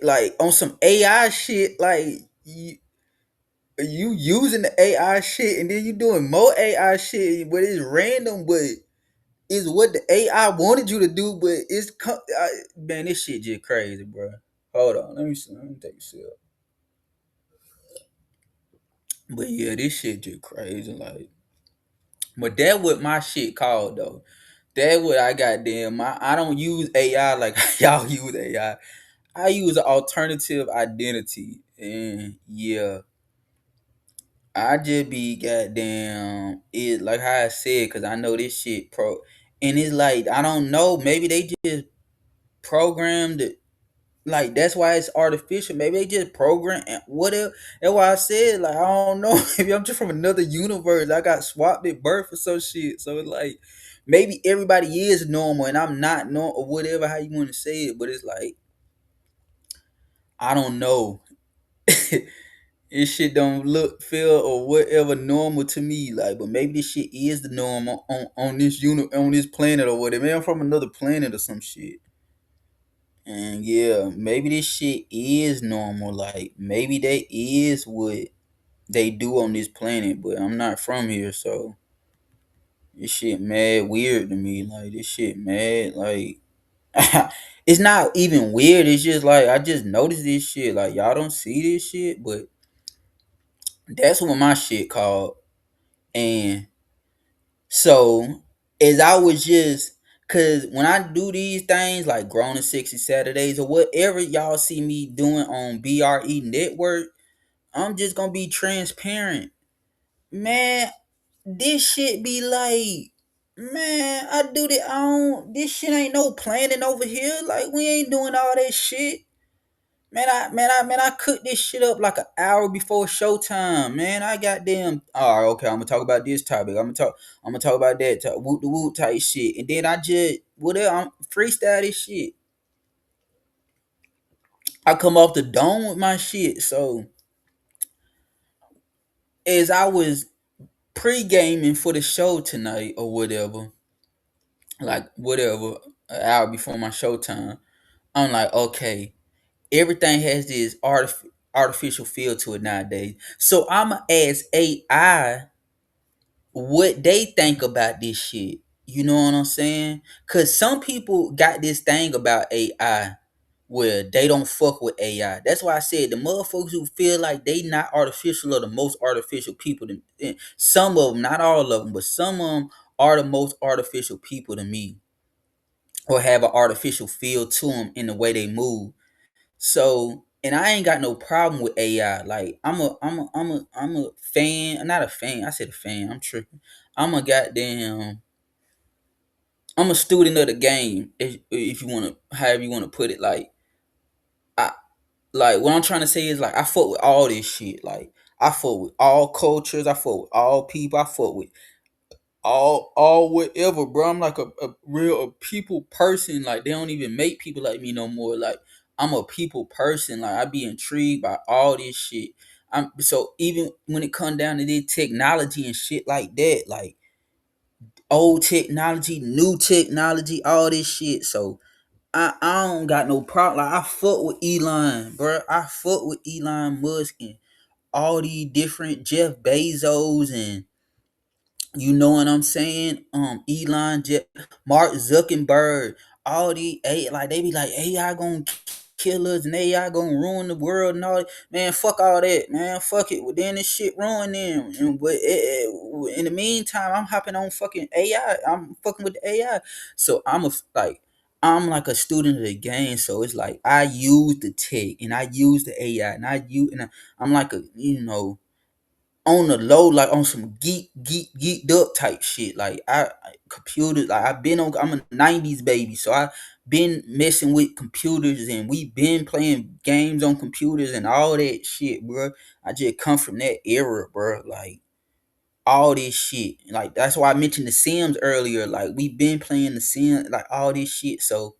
like on some AI shit. Like you using the AI shit, and then you doing more AI shit, but it's random. But it's what the AI wanted you to do. But man, this shit just crazy, bro. Hold on, let me see. Let me take a sip. But yeah, this shit just crazy. Like, but that what my shit called though. That what I got damn. I don't use AI like y'all use AI. I use an alternative identity, and yeah, I just be goddamn it like how I said, cause I know this shit and it's like I don't know, maybe they just programmed it. Like that's why it's artificial. Maybe they just program whatever. That's why I said like I don't know. Maybe I'm just from another universe. I got swapped at birth or some shit. So it's like maybe everybody is normal and I'm not normal or whatever how you want to say it. But it's like I don't know. This shit don't look, feel, or whatever normal to me. Like, but maybe this shit is the norm on this unit on this planet or whatever. Maybe I'm from another planet or some shit. And yeah, maybe this shit is normal. Like, maybe that is what. they do on this planet, but I'm not from here, so this shit mad weird to me. Like this shit mad like it's not even weird. It's just like I just noticed this shit. Like y'all don't see this shit, but that's what my shit called. And so as I was just cause when I do these things like Grown and Sexy Saturdays or whatever y'all see me doing on B.R.E network, I'm just gonna be transparent. Man, this shit be like, man, I do the I don't this shit ain't no planning over here. Like we ain't doing all that shit. Man, I cooked this shit up like an hour before showtime. Man, I got them. All right, okay. I'm gonna talk about this topic. I'm gonna talk about that. Whoop the whoop type shit, and then I just whatever. I'm freestyle this shit. I come off the dome with my shit. So as I was pre gaming for the show tonight or whatever, like whatever, an hour before my showtime, I'm like, okay, everything has this artificial feel to it nowadays. So I'ma ask AI what they think about this shit. You know what I'm saying? Cause some people got this thing about AI where they don't fuck with AI. That's why I said the motherfuckers who feel like they not artificial are the most artificial people. Some of them, not all of them, but some of them are the most artificial people to me, or have an artificial feel to them in the way they move. So, and I ain't got no problem with AI. Like, I'm a fan. Not a fan. I said a fan. I'm tripping. I'm a goddamn. I'm a student of the game. If you wanna, however you wanna put it. I like what I'm trying to say is like I fuck with all this shit. Like I fuck with all cultures. I fuck with all people. I fuck with all whatever, bro. I'm like a real a people person. Like they don't even make people like me no more. Like I'm a people person. Like I be intrigued by all this shit. I'm so even when it come down to this technology and shit like that, like old technology, new technology, all this shit. So I don't got no problem. Like I fuck with Elon, bro. I fuck with Elon Musk and all these different Jeff Bezos and you know what I'm saying? Mark Zuckerberg, all the A like they be like AI gonna kill us and AI gonna ruin the world and all that. Man, fuck all that, man. Fuck it. Well, then this shit ruin them. But in the meantime, I'm hopping on fucking AI. I'm fucking with the AI. So I'm like a student of the game. So it's like I use the tech and I use the AI and I'm like a on the low, like on some geeked up type shit. Like computers, like I'm a '90s baby, so I been messing with computers, and we been playing games on computers and all that shit, bro. I just come from that era, bro. Like all this shit, like that's why I mentioned the Sims earlier. Like we been playing the Sims, like all this shit. So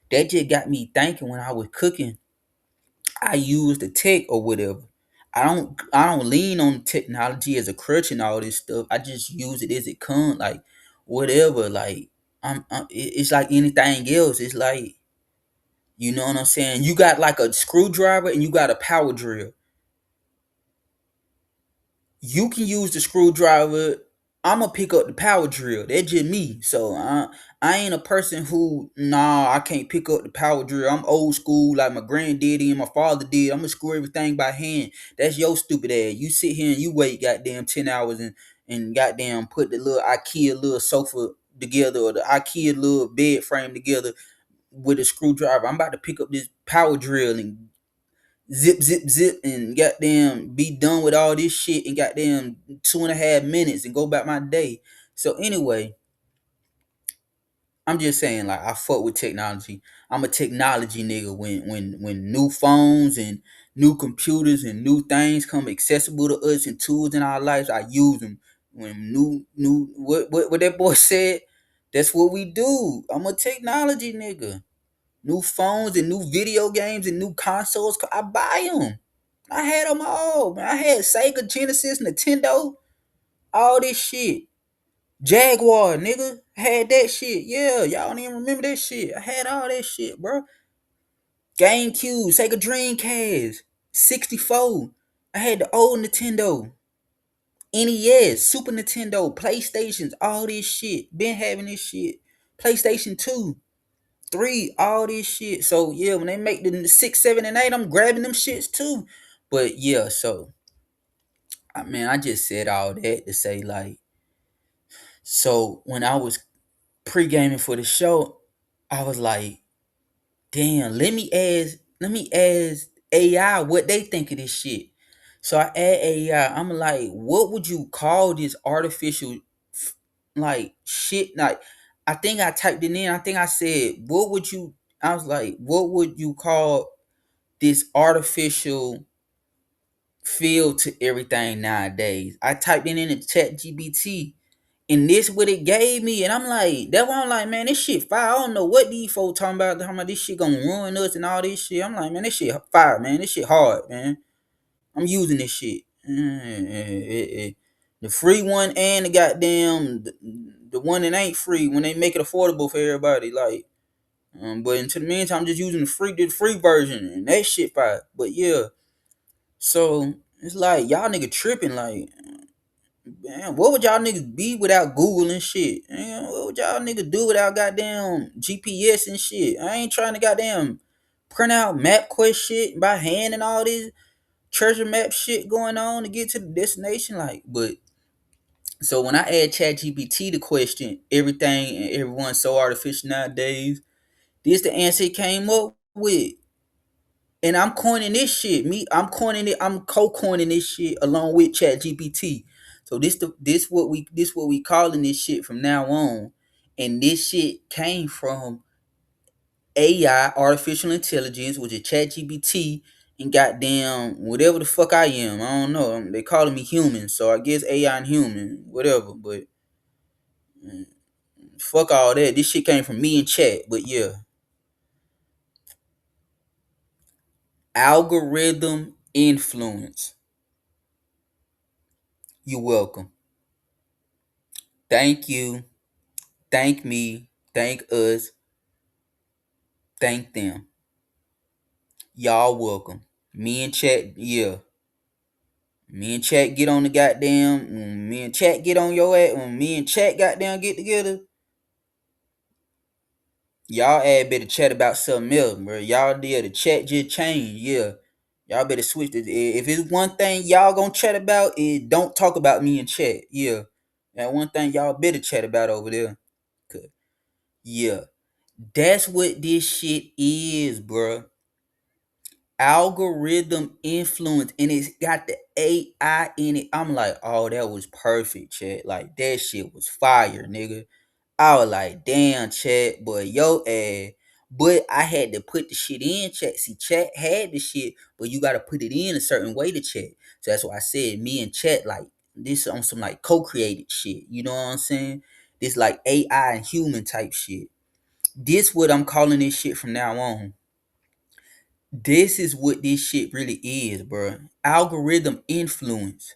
that just got me thinking when I was cooking. I use the tech or whatever. I don't lean on technology as a crutch and all this stuff. I just use it as it comes, like whatever. Like it's like anything else. It's like you know what I'm saying. You got like a screwdriver and you got a power drill. You can use the screwdriver. I'ma pick up the power drill. That's just me. So I ain't a person who I can't pick up the power drill. I'm old school like my granddaddy and my father did. I'm gonna screw everything by hand. That's your stupid ass. You sit here and you wait goddamn 10 hours and goddamn put the little IKEA little sofa together or the IKEA little bed frame together with a screwdriver. I'm about to pick up this power drill and zip, zip, zip, and goddamn be done with all this shit in goddamn 2.5 minutes and go about my day. So anyway, I'm just saying like I fuck with technology. I'm a technology nigga. When new phones and new computers and new things come accessible to us and tools in our lives, I use them. When new what that boy said, that's what we do. I'm a technology nigga. New phones and new video games and new consoles, I buy them. I had them all, man. I had Sega, Genesis, Nintendo, all this shit. Jaguar, nigga, had that shit. Yeah, y'all don't even remember that shit. I had all that shit, bro. GameCube, Sega Dreamcast, 64. I had the old Nintendo, NES, Super Nintendo, PlayStations, all this shit. Been having this shit. PlayStation 2, 3, all this shit. So yeah, when they make the 6, 7, and 8, I'm grabbing them shits too. But yeah, so I mean, I just said all that to say like, so when I was pre-gaming for the show, I was like, damn, let me ask AI what they think of this shit. So I add AI. I'm like, what would you call this artificial like shit? Like, I think I typed it in. I think I said, what would you? I was like, what would you call this artificial feel to everything nowadays? I typed it in the chat GBT, and this what it gave me. And I'm like, that's why I'm like, man, this shit fire. I don't know what these folks talking about this shit gonna ruin us and all this shit. I'm like, man, this shit fire, man. This shit hard, man. I'm using this shit. The free one and the goddamn the one that ain't free when they make it affordable for everybody. Like, but until the meantime, I'm just using the free version, and that shit fire. But yeah, so it's like y'all nigga tripping. Like, man, what would y'all niggas be without Google and shit? Man, what would y'all niggas do without goddamn GPS and shit? I ain't trying to goddamn print out MapQuest shit by hand and all this treasure map shit going on to get to the destination. Like, but so when I add ChatGPT the question, everything and everyone's so artificial nowadays, this the answer it came up with. And I'm coining this shit. I'm coining it. I'm co-coining this shit along with ChatGPT. So this what we calling this shit from now on. And this shit came from AI, artificial intelligence, which is ChatGPT, and goddamn whatever the fuck I am. I don't know. They calling me human, so I guess AI and human, whatever. But fuck all that. This shit came from me and Chat. But yeah, algorithm influence. You're welcome. Thank you. Thank me. Thank us. Thank them. Y'all welcome. Me and Chat, yeah. Me and Chat get on the goddamn. When me and Chat get on your ass. When me and Chat goddamn get together, y'all add better chat about something else, bro. Y'all did the chat just changed, yeah. Y'all better switch it. If it's one thing y'all gonna chat about, it don't talk about me in chat, yeah. That one thing y'all better chat about over there. 'Cause, yeah, that's what this shit is, bro. Algorithm influence, and it's got the AI in it. I'm like, oh, that was perfect, chat. Like that shit was fire, nigga. I was like, damn, chat, but yo ass. But I had to put the shit in chat. See, chat had the shit, but you gotta put it in a certain way to chat. So that's why I said me and chat like this on some like co-created shit. You know what I'm saying? This like AI and human type shit. This what I'm calling this shit from now on. This is what this shit really is, bro. Algorithm influence.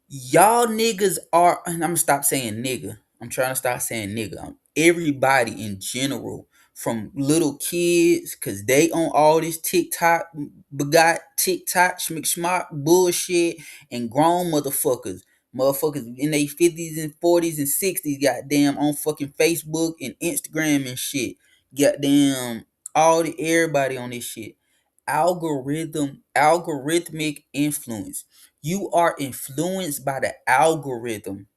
Y'all niggas are, and I'm gonna stop saying nigga. I'm trying to stop saying nigga. Everybody in general, from little kids, cause they on all this TikTok, begot TikTok, schmick schmock bullshit, and grown motherfuckers in their 50s and 40s and 60s, goddamn, on fucking Facebook and Instagram and shit. Goddamn, everybody on this shit. Algorithmic influence. You are influenced by the algorithm.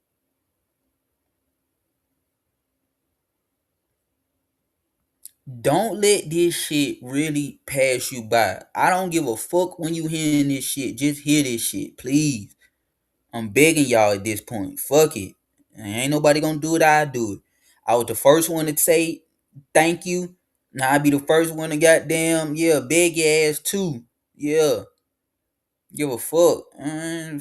Don't let this shit really pass you by. I don't give a fuck when you hearing this shit. Just hear this shit, please. I'm begging y'all at this point. Fuck it. Ain't nobody gonna do it. I do it. I was the first one to say thank you. Now I be the first one to goddamn, yeah, beg your ass too. Yeah. Give a fuck.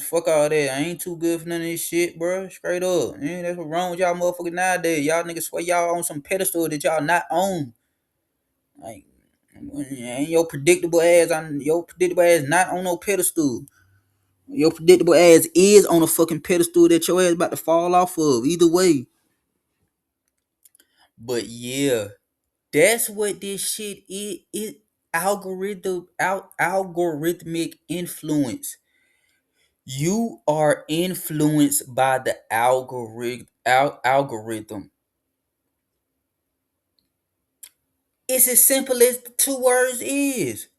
Fuck all that. I ain't too good for none of this shit, bro. Straight up. That's what's wrong with y'all motherfuckers nowadays. Y'all niggas swear y'all on some pedestal that y'all not on. Like, ain't your predictable ass not on no pedestal. Your predictable ass is on a fucking pedestal that your ass about to fall off of. Either way. But yeah, that's what this shit is. algorithmic influence. You are influenced by the algorithm. It's as simple as the two words is.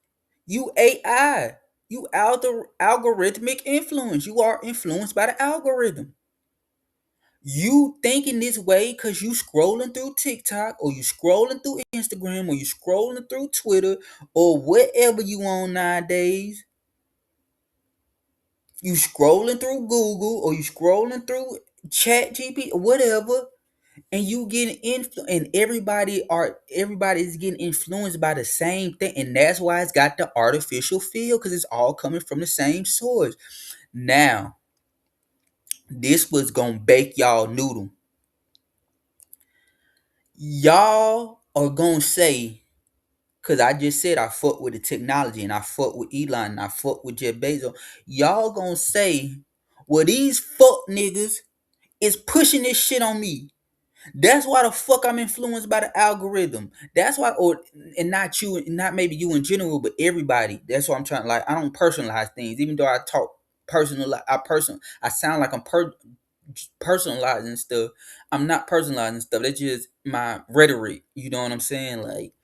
You AI. You algorithmic influence. You are influenced by the algorithm. You thinking this way because you scrolling through TikTok or you scrolling through Instagram or you scrolling through Twitter or whatever you on nowadays. You scrolling through Google or you scrolling through Chat GP or whatever, and you getting and everybody is getting influenced by the same thing, and that's why it's got the artificial feel because it's all coming from the same source. Now, this was gonna bake y'all noodle. Y'all are gonna say, cause I just said I fuck with the technology and I fuck with Elon and I fuck with Jeff Bezos. Y'all gonna say, well, these fuck niggas is pushing this shit on me. That's why the fuck I'm influenced by the algorithm. That's why, or and not you, not maybe you in general, but everybody. That's what I'm trying. Like I don't personalize things, even though I talk personal. I sound like I'm personalizing stuff. I'm not personalizing stuff. That's just my rhetoric. You know what I'm saying? Like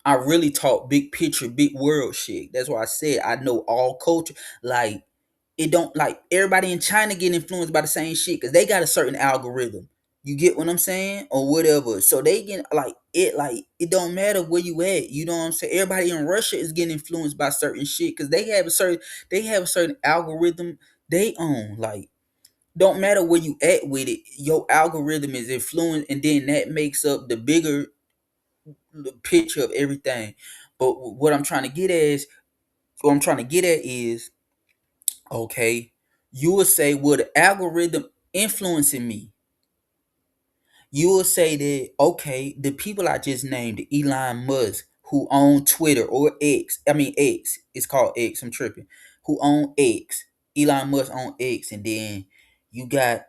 I really talk big picture, big world shit. That's why I said I know all culture. Like it don't like everybody in China get influenced by the same shit because they got a certain algorithm. You get what I'm saying? Or whatever. So they get like it don't matter where you at. You know what I'm saying? Everybody in Russia is getting influenced by certain shit because they have a certain algorithm they own. Like don't matter where you at with it, your algorithm is influenced, and then that makes up the bigger picture of everything. But what I'm trying to get at is okay, you will say, well, the algorithm influencing me. You will say that, okay, the people I just named, Elon Musk, who own Twitter or X, it's called X, I'm tripping, who own X, Elon Musk own X, and then you got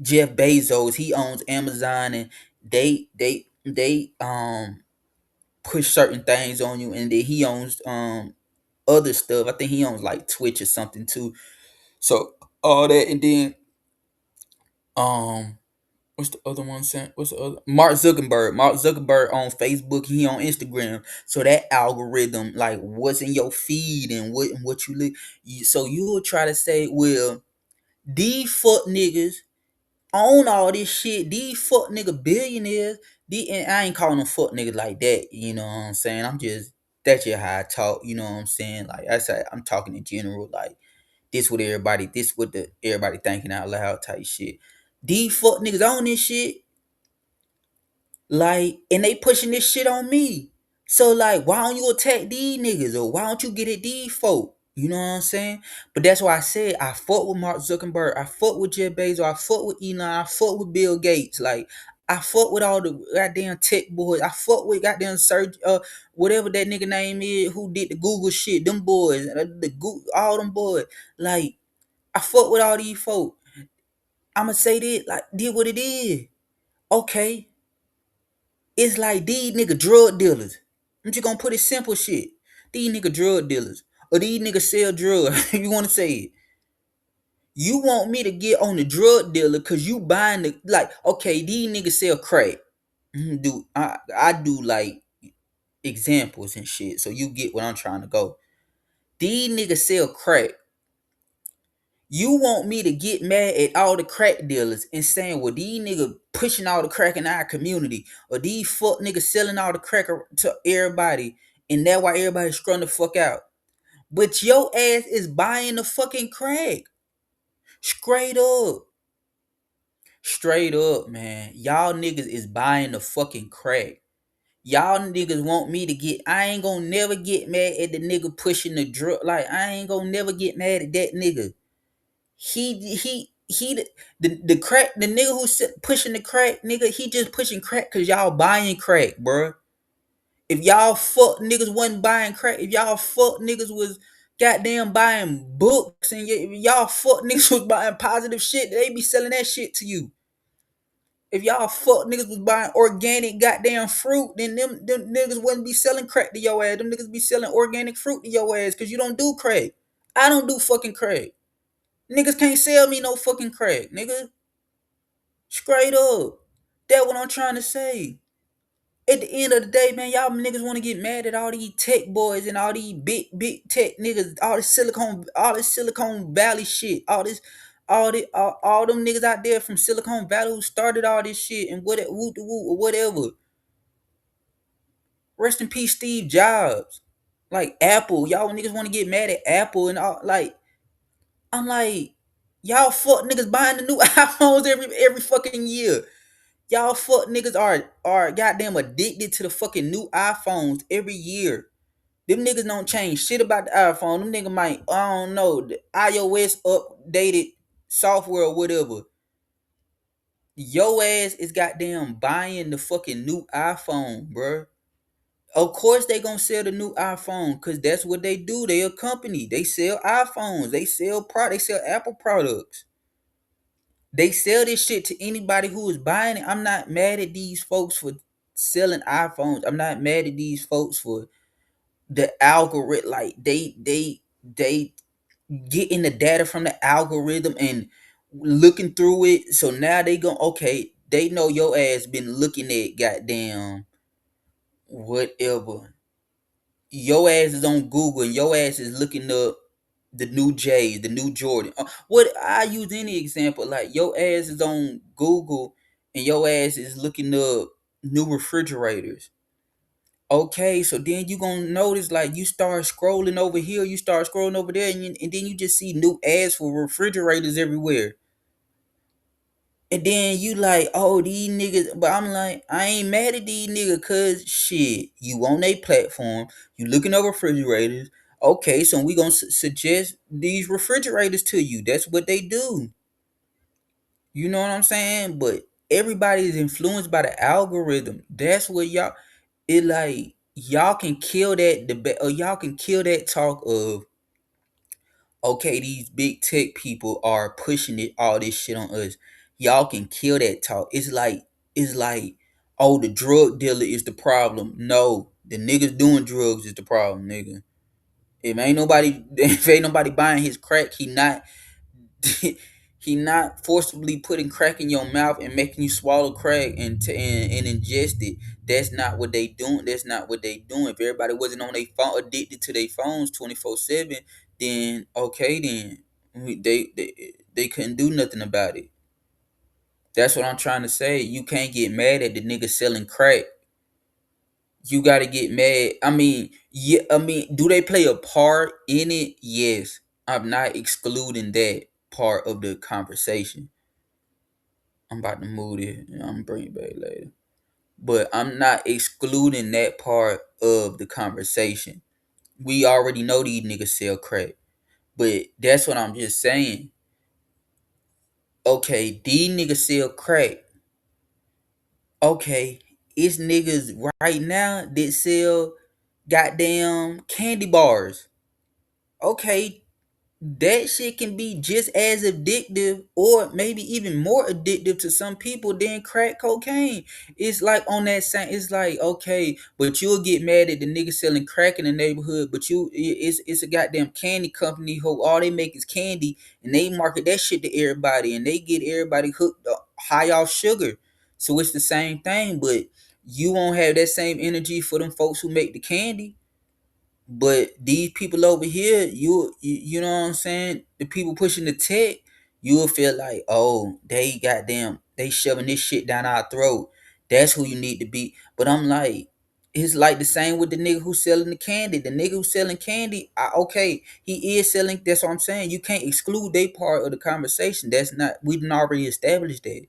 Jeff Bezos, he owns Amazon, and they push certain things on you, and then he owns other stuff. I think he owns like Twitch or something too. So all that, and then um what's the other one saying? What's the other? Mark Zuckerberg. Mark Zuckerberg on Facebook. He on Instagram. So that algorithm, like what's in your feed and what you look. So you will try to say, well, these fuck niggas own all this shit. These fuck nigga billionaires. And I ain't calling them fuck niggas like that. You know what I'm saying? That's just how I talk. You know what I'm saying? Like I said, I'm talking in general. Like this what the everybody thinking out loud type shit. These fuck niggas own this shit. Like, and they pushing this shit on me. So like, why don't you attack these niggas or why don't you get at these folk? You know what I'm saying? But that's why I said I fuck with Mark Zuckerberg, I fuck with Jeff Bezos, I fuck with Elon, I fuck with Bill Gates. Like, I fuck with all the goddamn tech boys. I fuck with goddamn Serge, whatever that nigga name is, who did the Google shit. Them boys, the Google, all them boys. Like, I fuck with all these folk. I'ma say this, like, did what it is. Okay, it's like these nigga drug dealers. I'm just gonna put it simple shit. These nigga drug dealers. Or these niggas sell drugs. You wanna say it. You want me to get on the drug dealer cause you buying the like, okay, these niggas sell crack. Do I do like examples and shit. So you get what I'm trying to go. These niggas sell crack. You want me to get mad at all the crack dealers and saying, well, these niggas pushing all the crack in our community, or these fuck niggas selling all the crack to everybody, and that's why everybody's strung the fuck out. But your ass is buying the fucking crack. Straight up. Straight up, man. Y'all niggas is buying the fucking crack. Y'all niggas want me to get, I ain't gonna never get mad at the nigga pushing the drug. Like, I ain't gonna never get mad at that nigga. The crack, the nigga who's pushing the crack, nigga, he just pushing crack because y'all buying crack, bruh. If y'all fuck niggas wasn't buying crack, if y'all fuck niggas was goddamn buying books, and if y'all fuck niggas was buying positive shit, they be selling that shit to you. If y'all fuck niggas was buying organic goddamn fruit, then them niggas wouldn't be selling crack to your ass. Them niggas be selling organic fruit to your ass because you don't do crack. I don't do fucking crack. Niggas can't sell me no fucking crack, nigga. Straight up. That's what I'm trying to say. At the end of the day, man, y'all niggas want to get mad at all these tech boys and all these big tech niggas, all this Silicon Valley shit, all them niggas out there from Silicon Valley who started all this shit and what woo or whatever. Rest in peace, Steve Jobs. Like Apple, y'all niggas want to get mad at Apple and all. Like I'm like, y'all fuck niggas buying the new iPhones every fucking year. Y'all fuck niggas are goddamn addicted to the fucking new iPhones every year. Them niggas don't change shit about the iPhone. Them niggas might, I don't know, the iOS updated software or whatever. Yo ass is goddamn buying the fucking new iPhone, bruh. Of course they gonna sell the new iPhone, cause that's what they do. They a company. They sell iPhones. They sell Apple products. They sell this shit to anybody who is buying it. I'm not mad at these folks for selling iPhones. I'm not mad at these folks for the algorithm. Like they getting the data from the algorithm and looking through it. So now they go, okay, they know your ass been looking at goddamn whatever. Your ass is on Google and your ass is looking up the new J's, the new Jordan. What I use any example, like your ass is on Google and your ass is looking up new refrigerators. Okay, so then you gonna notice like you start scrolling over here, you start scrolling over there, and then you just see new ads for refrigerators everywhere. And then you like, oh, these niggas, but I'm like, I ain't mad at these niggas, cause shit, you on a platform, you looking at refrigerators. Okay, so we gonna suggest these refrigerators to you. That's what they do. You know what I'm saying? But everybody is influenced by the algorithm. That's what y'all. It like y'all can kill that debate, or y'all can kill that talk of okay, these big tech people are pushing it all this shit on us. Y'all can kill that talk. It's like oh, the drug dealer is the problem. No, the niggas doing drugs is the problem, nigga. If ain't nobody buying his crack, he not forcibly putting crack in your mouth and making you swallow crack and ingest it. That's not what they doing. That's not what they doing. If everybody wasn't on their phone, addicted to their phones 24/7, then okay, then they couldn't do nothing about it. That's what I'm trying to say. You can't get mad at the nigga selling crack. You got to get mad. I mean, yeah. I mean, do they play a part in it? Yes. I'm not excluding that part of the conversation. I'm about to move it. I'm gonna bring it back later. But I'm not excluding that part of the conversation. We already know these niggas sell crack. But that's what I'm just saying. Okay, these niggas sell crack. Okay, it's niggas right now that sell goddamn candy bars. Okay, that shit can be just as addictive or maybe even more addictive to some people than crack cocaine. It's like on that same, it's like okay, but you'll get mad at the nigga selling crack in the neighborhood, but it's a goddamn candy company who all they make is candy and they market that shit to everybody and they get everybody hooked up high off sugar. So it's the same thing, but you won't have that same energy for them folks who make the candy. But these people over here, you know what I'm saying? The people pushing the tech, you will feel like, oh, they goddamn, they shoving this shit down our throat. That's who you need to be. But I'm like, it's like the same with the nigga who's selling the candy. The nigga who's selling candy, okay, he is selling. That's what I'm saying. You can't exclude they part of the conversation. That's not. We didn't already established that.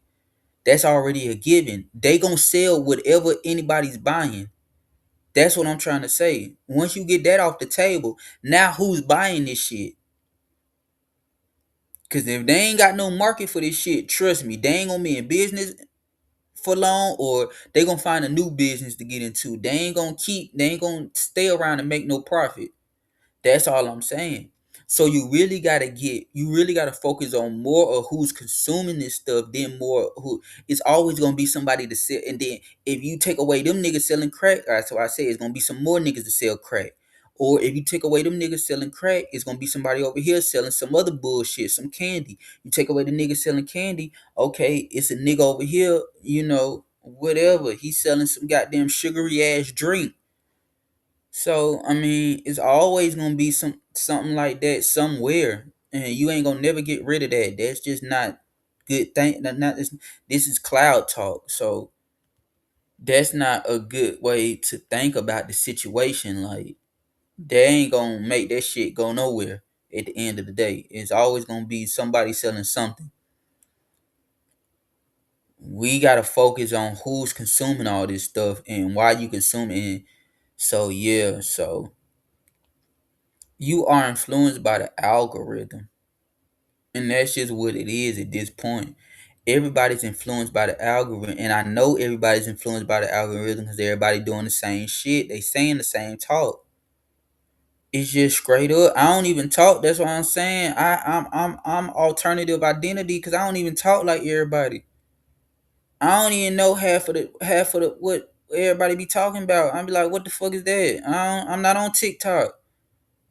That's already a given. They gonna sell whatever anybody's buying. That's what I'm trying to say. Once you get that off the table, now who's buying this shit? Cause if they ain't got no market for this shit, trust me, they ain't gonna be in business for long, or they gonna find a new business to get into. They ain't gonna stay around and make no profit. That's all I'm saying. So you really gotta focus on more of who's consuming this stuff than more who. It's always gonna be somebody to sell, and then if you take away them niggas selling crack, that's why I say it's gonna be some more niggas to sell crack. Or if you take away them niggas selling crack, it's gonna be somebody over here selling some other bullshit, some candy. You take away the niggas selling candy, okay, it's a nigga over here, whatever. He's selling some goddamn sugary ass drink. So I mean, it's always gonna be something like that somewhere, and you ain't gonna never get rid of that. That's just not good thing. Not this is cloud talk. So that's not a good way to think about the situation. Like they ain't gonna make that shit go nowhere. At the end of the day, it's always gonna be somebody selling something. We gotta focus on who's consuming all this stuff and why you consuming it. So yeah, so you are influenced by the algorithm. And that's just what it is at this point. Everybody's influenced by the algorithm. And I know everybody's influenced by the algorithm because everybody doing the same shit. They saying the same talk. It's just straight up. I don't even talk. That's what I'm saying. I'm alternative identity because I don't even talk like everybody. I don't even know half of the what everybody be talking about. I be like, what the fuck is that? I'm not on TikTok.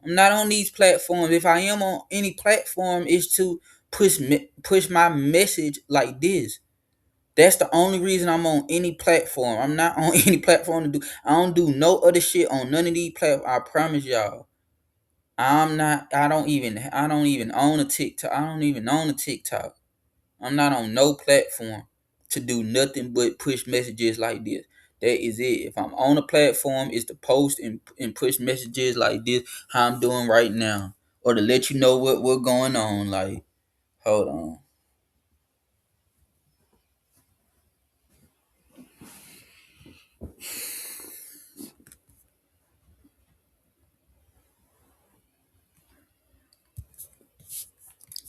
I'm not on these platforms. If I am on any platform, it's to push my message like this. That's the only reason I'm on any platform. I'm not on any platform to do. I don't do no other shit on none of these platforms. I promise y'all. I'm not. I don't even. I don't even own a TikTok. I don't even own a TikTok. I'm not on no platform to do nothing but push messages like this. That is it. If I'm on a platform, it's to post and push messages like this, how I'm doing right now. Or to let you know what going on. Like, hold on.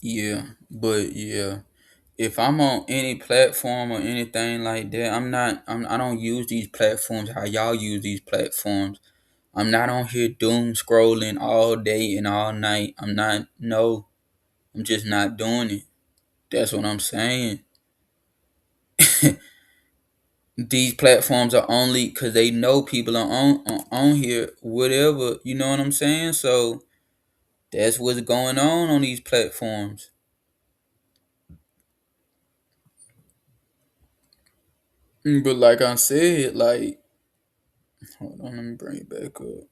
Yeah. But yeah. If I'm on any platform or anything like that, I don't use these platforms how y'all use these platforms. I'm not on here doom scrolling all day and all night. I'm not. No, I'm just not doing it. That's what I'm saying. These platforms are only because they know people are on here, whatever. You know what I'm saying? So that's what's going on these platforms. But like I said, like, hold on, let me bring it back up.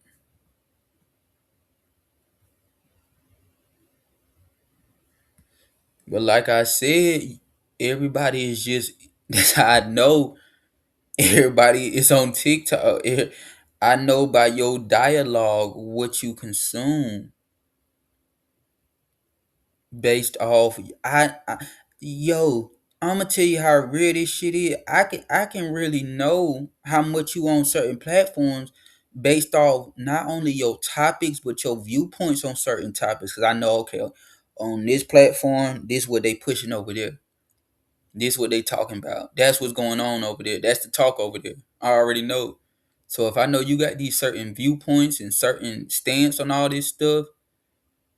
But like I said, everybody is just that's how I know everybody is on TikTok. I know by your dialogue what you consume based off. Yo, I'm gonna tell you how real this shit is. I can really know how much you on certain platforms based off not only your topics but your viewpoints on certain topics. Cause I know, okay, on this platform, this what they pushing over there. This what they talking about. That's what's going on over there. That's the talk over there. I already know. So if I know you got these certain viewpoints and certain stance on all this stuff,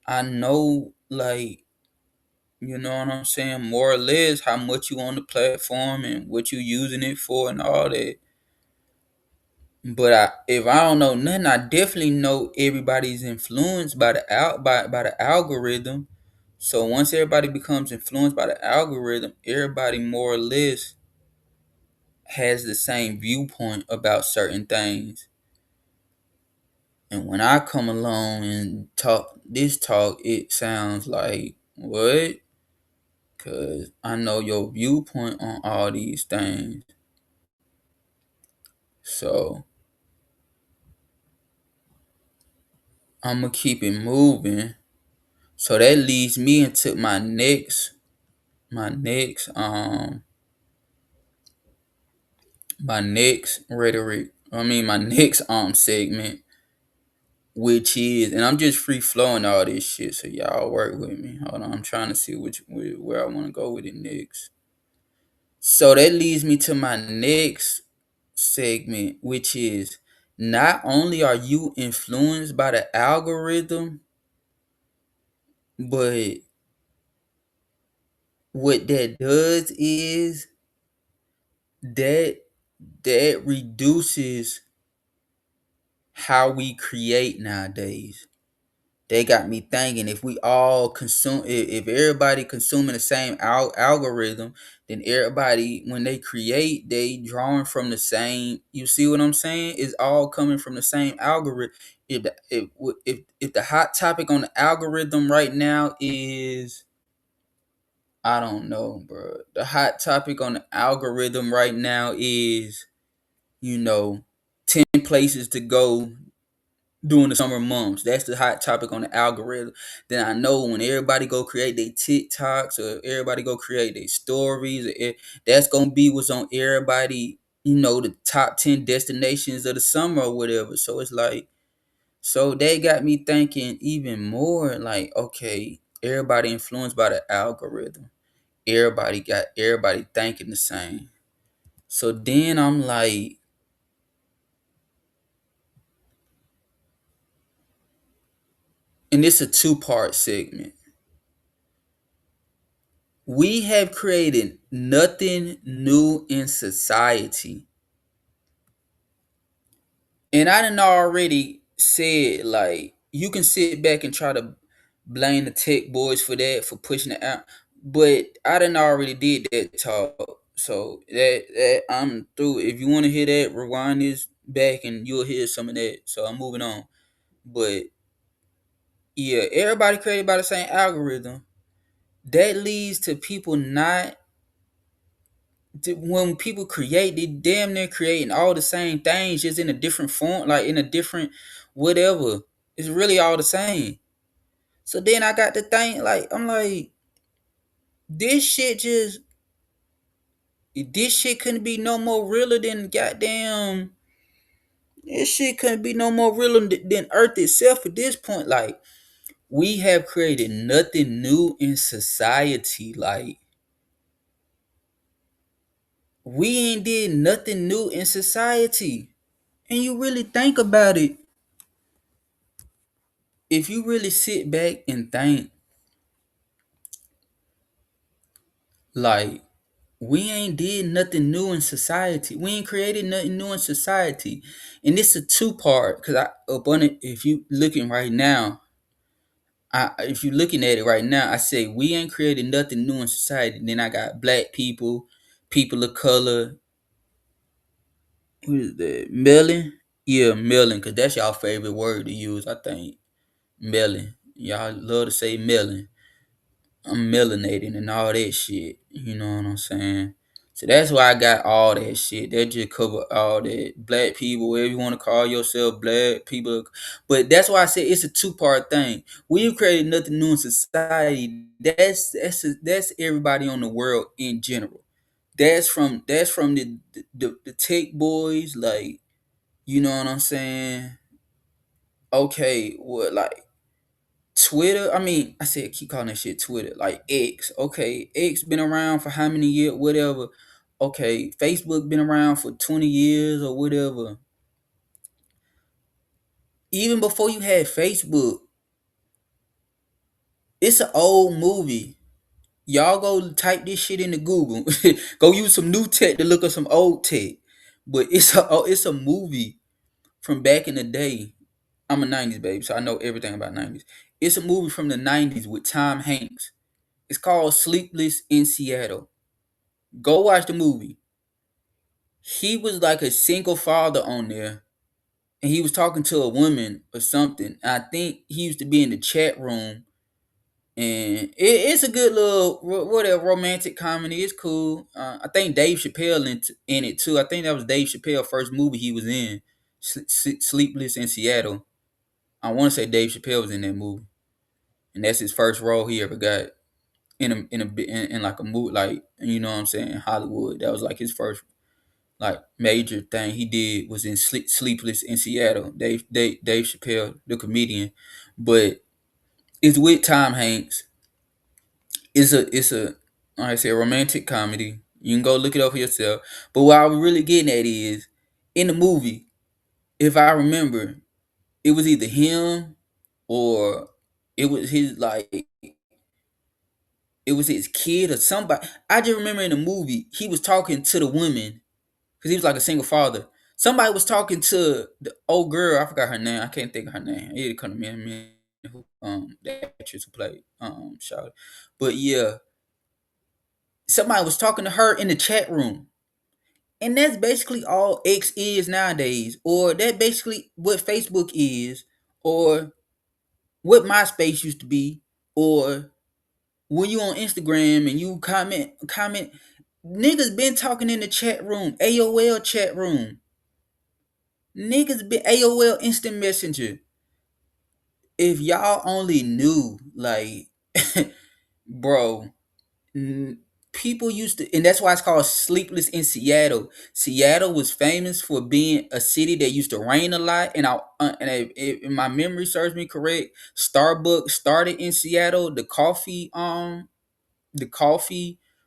I know, like, you know what I'm saying, more or less how much you on the platform and what you using it for and all that. But if I don't know nothing, I definitely know everybody's influenced by the algorithm. So once everybody becomes influenced by the algorithm, everybody more or less has the same viewpoint about certain things. And when I come along and talk this talk, it sounds like what? Cause I know your viewpoint on all these things. So I'ma keep it moving. So that leads me into my next my next rhetoric. I mean my next segment, which is, and I'm just free flowing all this shit, so y'all work with me. Hold on, I'm trying to see where I want to go with it next. So that leads me to my next segment, which is, not only are you influenced by the algorithm, But what that does is that that reduces how we create nowadays. They got me thinking, if we all consume, if everybody consuming the same algorithm, then everybody, when they create, they drawing from the same. You see what I'm saying? It's all coming from the same algorithm. If the hot topic on the algorithm right now is, I don't know, bro. The hot topic on the algorithm right now is, you know, 10 places to go during the summer months. That's the hot topic on the algorithm. Then I know when everybody go create their TikToks or everybody go create their stories, that's gonna be what's on everybody. The top 10 destinations of the summer or whatever. So it's like, so they got me thinking even more. Like, okay, everybody influenced by the algorithm. Everybody thinking the same. So then I'm like, and it's a two-part segment. We have created nothing new in society. And I done already said, like, you can sit back and try to blame the tech boys for that, for pushing it out. But I done already did that talk. So that I'm through. If you want to hear that, rewind this back and you'll hear some of that. So I'm moving on. But yeah, everybody created by the same algorithm. That leads to people not, when people create, they damn near creating all the same things, just in a different form, like in a different whatever. It's really all the same. So then I got to think, like, I'm like, this shit just, this shit couldn't be no more realer than goddamn. This shit couldn't be no more realer than Earth itself at this point. Like, we have created nothing new in society. Like, we ain't did nothing new in society. And you really think about it, if you really sit back and think, like, we ain't did nothing new in society. We ain't created nothing new in society. And it's a two-part, because I up on it, if you looking right now, if you looking at it right now, I say we ain't created nothing new in society. Then I got black people, people of color, who is that? Melon? Yeah, melon, because that's y'all favorite word to use, I think. Melon. Y'all love to say melon. I'm melanated and all that shit. You know what I'm saying? So that's why I got all that shit. That just cover all that. Black people, whatever you want to call yourself, black people. But that's why I said it's a two-part thing. We've created nothing new in society. That's everybody on the world in general. That's from the tech boys, like, you know what I'm saying? Okay, what, like Twitter? I mean, I said keep calling that shit Twitter. Like X. Okay, X been around for how many years? Whatever. Okay, Facebook been around for 20 years or whatever. Even before you had Facebook, it's an old movie. Y'all go type this shit into Google. Go use some new tech to look up some old tech. But it's a movie from back in the day. I'm a 90s baby, so I know everything about 90s. It's a movie from the 90s with Tom Hanks. It's called Sleepless in Seattle. Go watch the movie. He was like a single father on there, and he was talking to a woman or something. I think he used to be in the chat room, and it's a good little whatever romantic comedy. It's cool. I think Dave Chappelle in it too. I think that was Dave Chappelle's first movie he was in, Sleepless in Seattle. I want to say Dave Chappelle was in that movie, and that's his first role he ever got in like a movie, like, you know what I'm saying, Hollywood. That was like his first like major thing he did was in Sleepless in Seattle. Dave Chappelle, the comedian, but it's with Tom Hanks. It's a like I say, a romantic comedy. You can go look it up for yourself. But what I was really getting at is, in the movie, if I remember, it was either him or It was his like it was his kid or somebody. I just remember in the movie he was talking to the women because he was like a single father. Somebody was talking to the old girl. I forgot her name. I can't think of her name. It come to me. Who the actress who played Charlotte. But yeah, somebody was talking to her in the chat room. And that's basically all X is nowadays. Or that basically what Facebook is, or what MySpace used to be, or when you on Instagram and you comment, niggas been talking in the chat room, AOL chat room. Niggas been AOL instant messenger. If y'all only knew, like, bro, n- people used to, and that's why it's called Sleepless in Seattle. Seattle was famous for being a city that used to rain a lot, and if my memory serves me correct, Starbucks started in Seattle. The coffee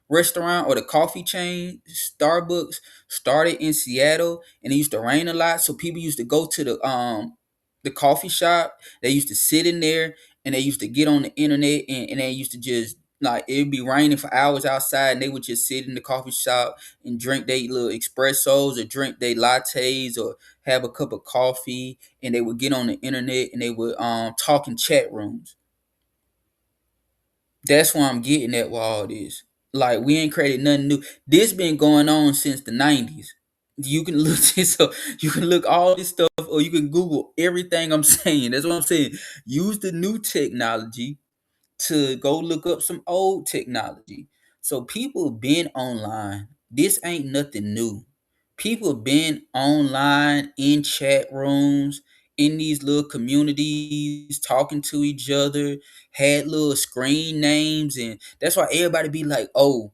restaurant or the coffee chain Starbucks started in Seattle, and it used to rain a lot, so people used to go to the coffee shop. They used to sit in there, and they used to get on the internet, and they used to just, like, it'd be raining for hours outside, and they would just sit in the coffee shop and drink their little espressos or drink their lattes or have a cup of coffee, and they would get on the internet and they would talk in chat rooms. That's why I'm getting at with all this. Like, we ain't created nothing new. This been going on since the 90s. You can look this up. You can look all this stuff, or you can Google everything I'm saying. That's what I'm saying. Use the new technology to go look up some old technology. So people been online. This ain't nothing new. People been online in chat rooms, in these little communities, talking to each other, had little screen names, and that's why everybody be like, oh,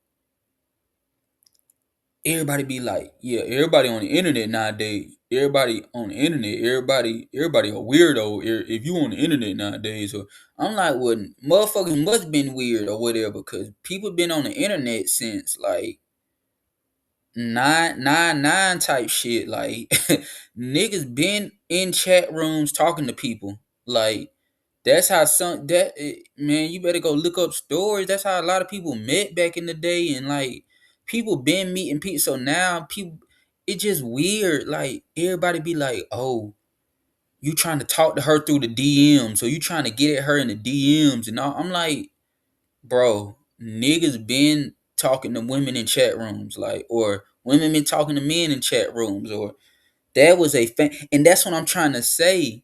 everybody be like, yeah, everybody on the internet nowadays. Everybody on the internet, everybody a weirdo if you on the internet nowadays. Or I'm like, well, motherfuckers must been weird or whatever, because people been on the internet since like 999 type shit. Like, niggas been in chat rooms talking to people. Like, that's how man, you better go look up stories. That's how a lot of people met back in the day, and like, people been meeting people. So now people, it's just weird. Like, everybody be like, oh, you trying to talk to her through the DMs, or you trying to get at her in the DMs and all. I'm like, bro, niggas been talking to women in chat rooms, like, or women been talking to men in chat rooms, or that was and that's what I'm trying to say.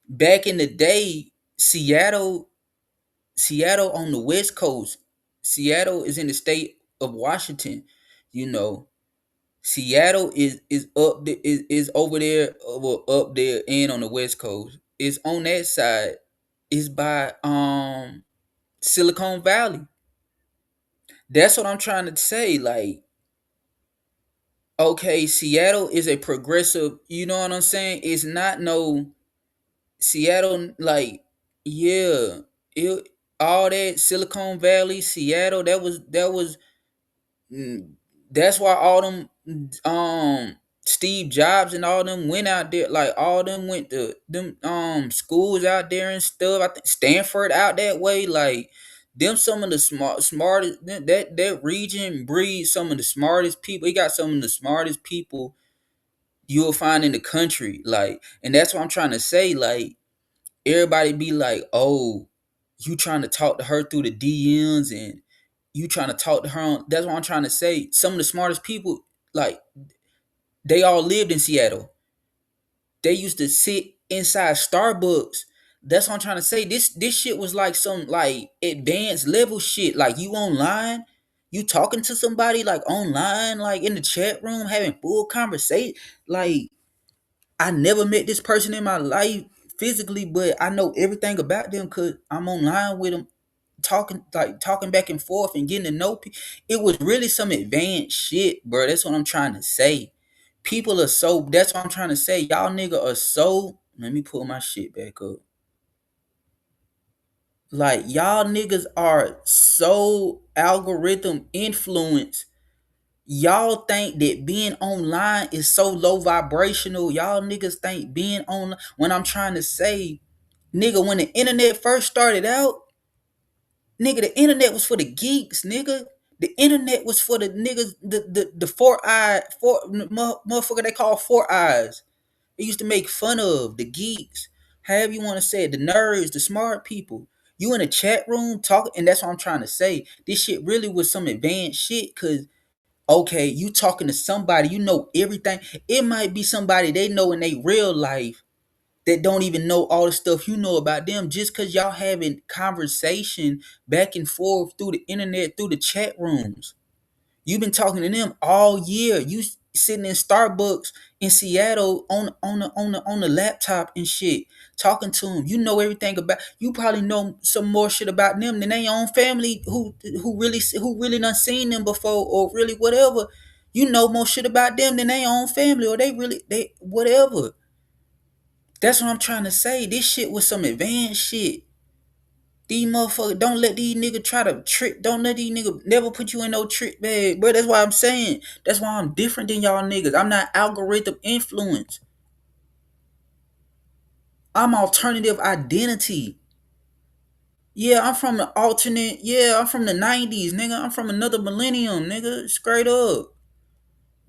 Back in the day, Seattle on the West Coast. Seattle is in the state of Washington. You know, Seattle is over there, well, up there and on the West Coast. It's on that side. It's by Silicon Valley. That's what I'm trying to say. Like, okay, Seattle is a progressive. You know what I'm saying? It's not no Seattle, like, yeah, it all that Silicon Valley, Seattle. That was mm, that's why all them Steve Jobs and all them went out there. Like, all them went to them schools out there and stuff. I think Stanford out that way. Like, them some of the smartest, that region breeds some of the smartest people. He got some of the smartest people you'll find in the country. Like, and that's what I'm trying to say. Like, everybody be like, oh, you trying to talk to her through the DMs, and you trying to talk to her on, that's what I'm trying to say. Some of the smartest people, like, they all lived in Seattle. They used to sit inside Starbucks. That's what I'm trying to say. This shit was like some, like, advanced level shit. Like, you online, you talking to somebody, like, online, like, in the chat room, having full conversation. Like, I never met this person in my life physically, but I know everything about them because I'm online with them, talking back and forth and getting to know people. It was really some advanced shit, bro. That's what I'm trying to say. People are so. That's what I'm trying to say. Y'all nigga are so. Let me pull my shit back up. Like, y'all niggas are so algorithm influenced. Y'all think that being online is so low vibrational. Y'all niggas think being on, when I'm trying to say, Nigga, when the internet first started out, nigga, the internet was for the geeks, nigga. The internet was for the niggas, the motherfucker they call four eyes. They used to make fun of the geeks, however you want to say it, the nerds, the smart people. You in a chat room talking, and that's what I'm trying to say. This shit really was some advanced shit, cause okay, you talking to somebody, you know everything. It might be somebody they know in their real life that don't even know all the stuff you know about them, just because y'all having conversation back and forth through the internet, through the chat rooms. You've been talking to them all year. You sitting in Starbucks in Seattle on the laptop and shit, talking to them. You know everything about. You probably know some more shit about them than their own family who really done seen them before, or really whatever. You know more shit about them than their own family, or they whatever. That's what I'm trying to say. This shit was some advanced shit. These motherfuckers, don't let these niggas try to trick. Don't let these niggas never put you in no trick bag, bro. That's why I'm saying. That's why I'm different than y'all niggas. I'm not algorithm influence. I'm alternative identity. Yeah, I'm from the alternate. Yeah, I'm from the 90s, nigga. I'm from another millennium, nigga. Straight up.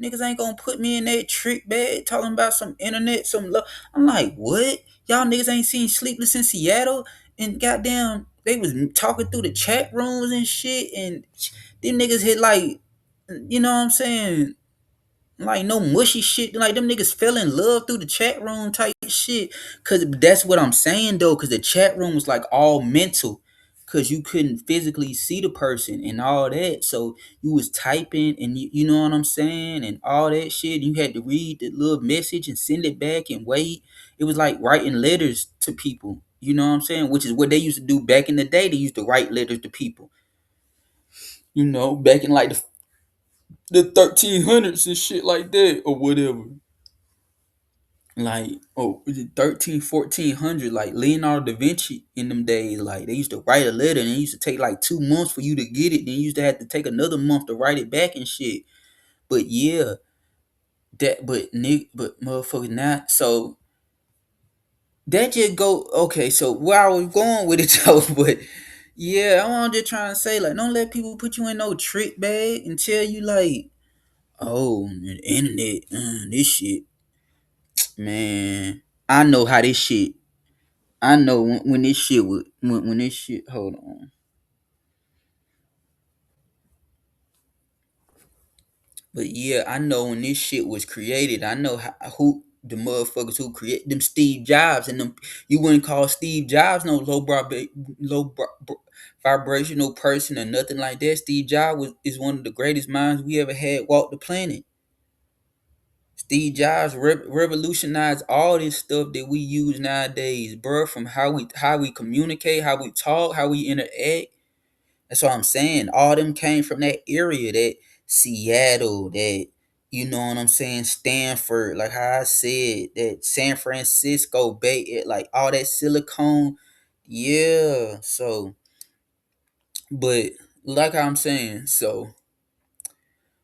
Niggas ain't gonna put me in that trick bag talking about some internet, some love. I'm like, what? Y'all niggas ain't seen Sleepless in Seattle? And goddamn, they was talking through the chat rooms and shit. And them niggas hit like, you know what I'm saying? Like no mushy shit. Like them niggas fell in love through the chat room type shit. Cause that's what I'm saying though. Cause the chat room was like all mental. Cause you couldn't physically see the person and all that. So you was typing and you know what I'm saying? And all that shit. You had to read the little message and send it back and wait. It was like writing letters to people. You know what I'm saying? Which is what they used to do back in the day. They used to write letters to people. You know, back in like the 1300s and shit like that or whatever. Like, oh, was it 13, 1400? Like Leonardo da Vinci in them days, like they used to write a letter and it used to take like 2 months for you to get it. Then you used to have to take another month to write it back and shit. But yeah, but motherfucker not. So that just go okay. So where I was going with it though, but yeah, I'm just trying to say like, don't let people put you in no trick bag and tell you like, oh, the internet, this shit, man. I know how this shit. I know when this shit was when this shit. Hold on, but yeah, I know when this shit was created. I know who the motherfuckers who create them Steve Jobs and them. You wouldn't call Steve Jobs no vibrational person or nothing like that. Steve Jobs is one of the greatest minds we ever had walk the planet. Steve Jobs revolutionized all this stuff that we use nowadays, bro. From how we communicate, how we talk, how we interact. That's what I'm saying. All them came from that area, that Seattle, that you know what I'm saying, Stanford, like how I said, that San Francisco Bay, like all that silicone. Yeah. So, but like I'm saying, so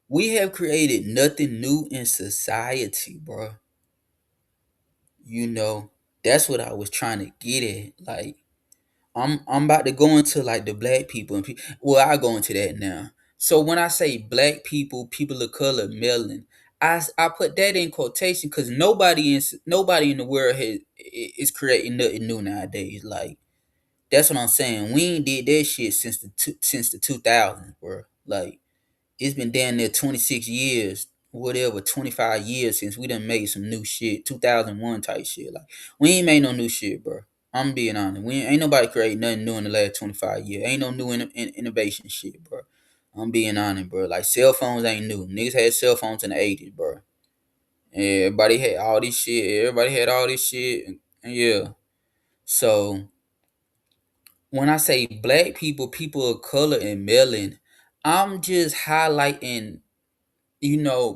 we have created nothing new in society, bro. You know, that's what I was trying to get at. Like, I'm about to go into like the black people and well, I go into that now. So when I say black people, people of color, melanin, I put that in quotation because nobody in the world is creating nothing new nowadays. Like that's what I'm saying. We ain't did that shit since the 2000s, bro. Like it's been damn near 26 years, whatever, 25 years since we done made some new shit, 2001 type shit. Like, we ain't made no new shit, bro. I'm being honest. Ain't nobody create nothing new in the last 25 years. Ain't no new innovation shit, bro. I'm being honest, bro. Like, cell phones ain't new. Niggas had cell phones in the 80s, bro. Everybody had all this shit. Everybody had all this shit. Yeah. So, when I say black people, people of color, and melanin, I'm just highlighting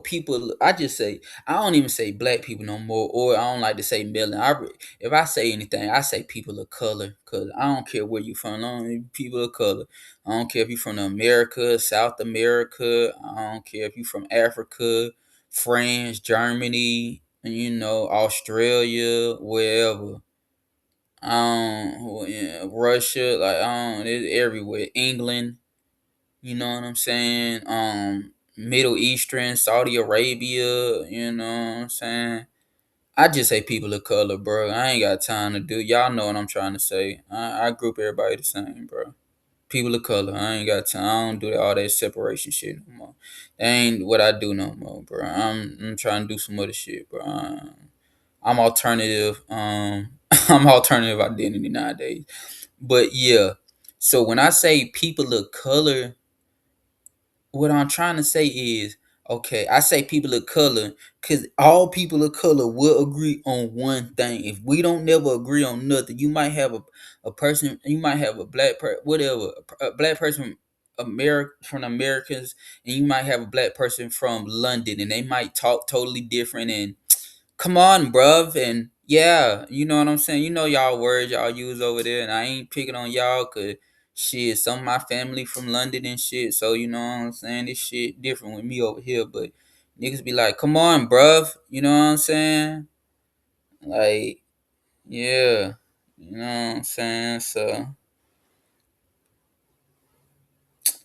people. I just say I don't even say black people no more, or I don't like to say melanin. If I say anything, I say people of color, cause I don't care where you from. I don't, people of color. I don't care if you from America, South America. I don't care if you from Africa, France, Germany, Australia, wherever. Yeah, Russia, like it's everywhere. England, you know what I'm saying? Middle Eastern, Saudi Arabia, you know what I'm saying? I just say people of color, bro. I ain't got time to do. Y'all know what I'm trying to say. I group everybody the same, bro. People of color. I ain't got time. I don't do all that separation shit no more. That ain't what I do no more, bro. I'm trying to do some other shit, bro. I'm alternative. I'm alternative identity nowadays. But yeah. So when I say people of color, what I'm trying to say is, okay, I say people of color because all people of color will agree on one thing. If we don't never agree on nothing, you might have a person, you might have a black whatever, a black person from Americans, and you might have a black person from London, and they might talk totally different. And come on, bruv. And yeah, you know what I'm saying? You know y'all words y'all use over there, and I ain't picking on y'all because shit, some of my family from London and shit. So you know what I'm saying? This shit different with me over here, but niggas be like, come on, bruv. You know what I'm saying? Like, yeah. You know what I'm saying? So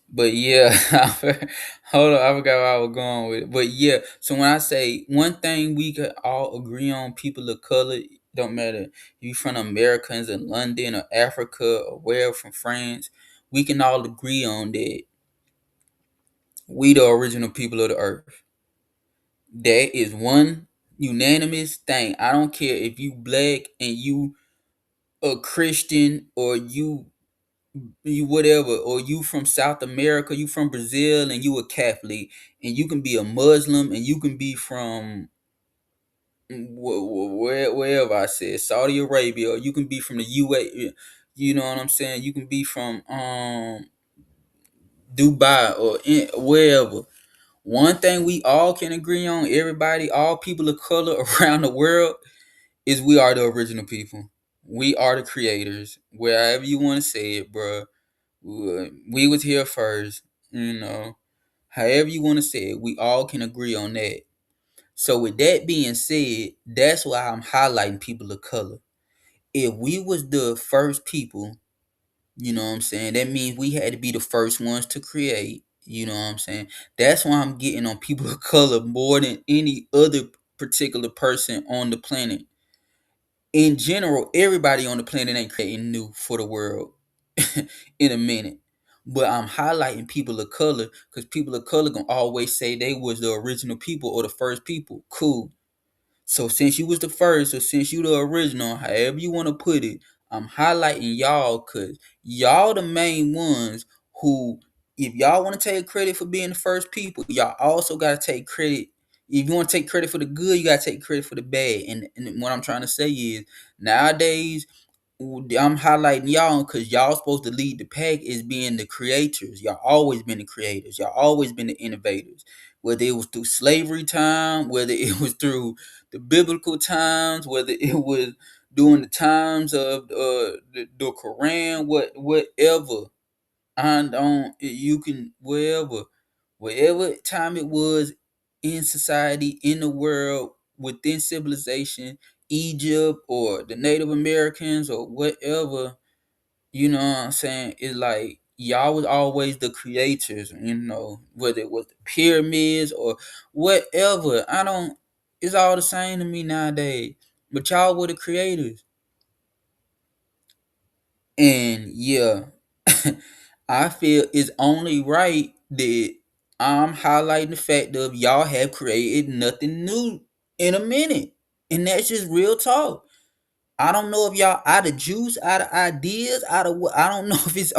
but yeah, hold on, I forgot where I was going with it. But yeah, so when I say one thing we could all agree on, people of color, don't matter if you from Americans in London or Africa or wherever from France, we can all agree on that we the original people of the earth. That is one unanimous thing. I don't care if you black and you a Christian or you whatever, or you from South America, you from Brazil, and you a Catholic, and you can be a Muslim, and you can be from wherever I said Saudi Arabia, or you can be from the UA. You know what I'm saying? You can be from Dubai or wherever. One thing we all can agree on, everybody, all people of color around the world, is we are the original people. We are the creators. Wherever you want to say it, bro. We was here first, you know. However you want to say it, we all can agree on that. So with that being said, that's why I'm highlighting people of color. If we was the first people, you know what I'm saying, that means we had to be the first ones to create. You know what I'm saying? That's why I'm getting on people of color more than any other particular person on the planet. In general, everybody on the planet ain't creating new for the world in a minute. But I'm highlighting people of color because people of color gonna always say they was the original people or the first people. Cool. So since you was the first, or since you the original, however you want to put it, I'm highlighting y'all because y'all the main ones who, if y'all want to take credit for being the first people, y'all also gotta take credit. If you want to take credit for the good, you gotta take credit for the bad. And what I'm trying to say is nowadays I'm highlighting y'all because y'all supposed to lead the pack as being the creators. Y'all always been the creators. Y'all always been the innovators. Whether it was through slavery time, whether it was through the biblical times, whether it was during the times of the Quran, whatever. And you can wherever time it was in society, in the world, within civilization, Egypt or the Native Americans or whatever, you know what I'm saying? It's like y'all was always the creators, you know, whether it was the pyramids or whatever. I don't It's all the same to me nowadays. But y'all were the creators. And yeah, I feel it's only right that I'm highlighting the fact of y'all have created nothing new in a minute. And that's just real talk. I don't know if y'all out of juice, out of ideas, out of what. I don't know if it's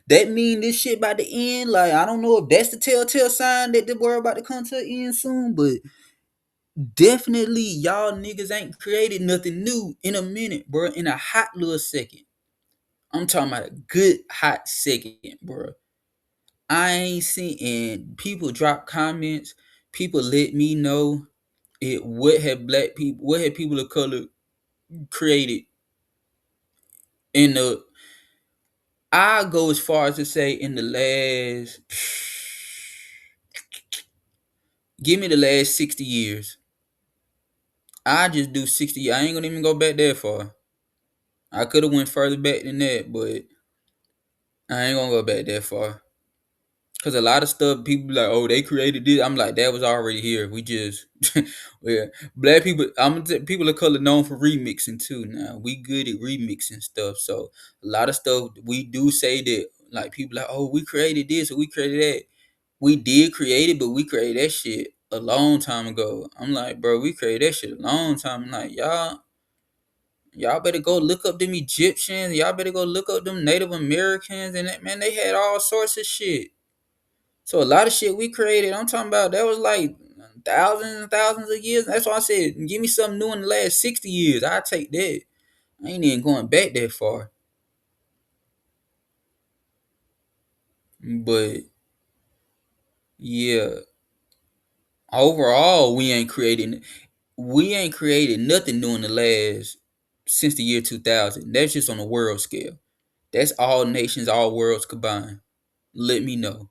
that mean this shit about to end. Like I don't know if that's the telltale sign that the world about to come to an end soon. But definitely y'all niggas ain't created nothing new in a minute, bro. In a hot little second. I'm talking about a good hot second, bro. I ain't seen, and people drop comments. People let me know what have people of color created in the. I go as far as to say in the last, give me the last 60 years. I just do 60. I ain't gonna even go back that far. I could have went further back than that, but I ain't gonna go back that far. Cause a lot of stuff people be like, oh, they created this. I'm like, that was already here. We just, yeah, black people. People of color known for remixing too. Now we good at remixing stuff. So a lot of stuff we do say that like people like, oh, we created this or we created that. We did create it, but we created that shit a long time ago. I'm like, bro, we created that shit a long time. I'm like, y'all better go look up them Egyptians. Y'all better go look up them Native Americans and that man. They had all sorts of shit. So a lot of shit we created, I'm talking about that was like thousands and thousands of years. That's why I said, give me something new in the last 60 years. I take that. I ain't even going back that far. But yeah, overall, we ain't created nothing new in the last since the year 2000. That's just on a world scale. That's all nations, all worlds combined. Let me know.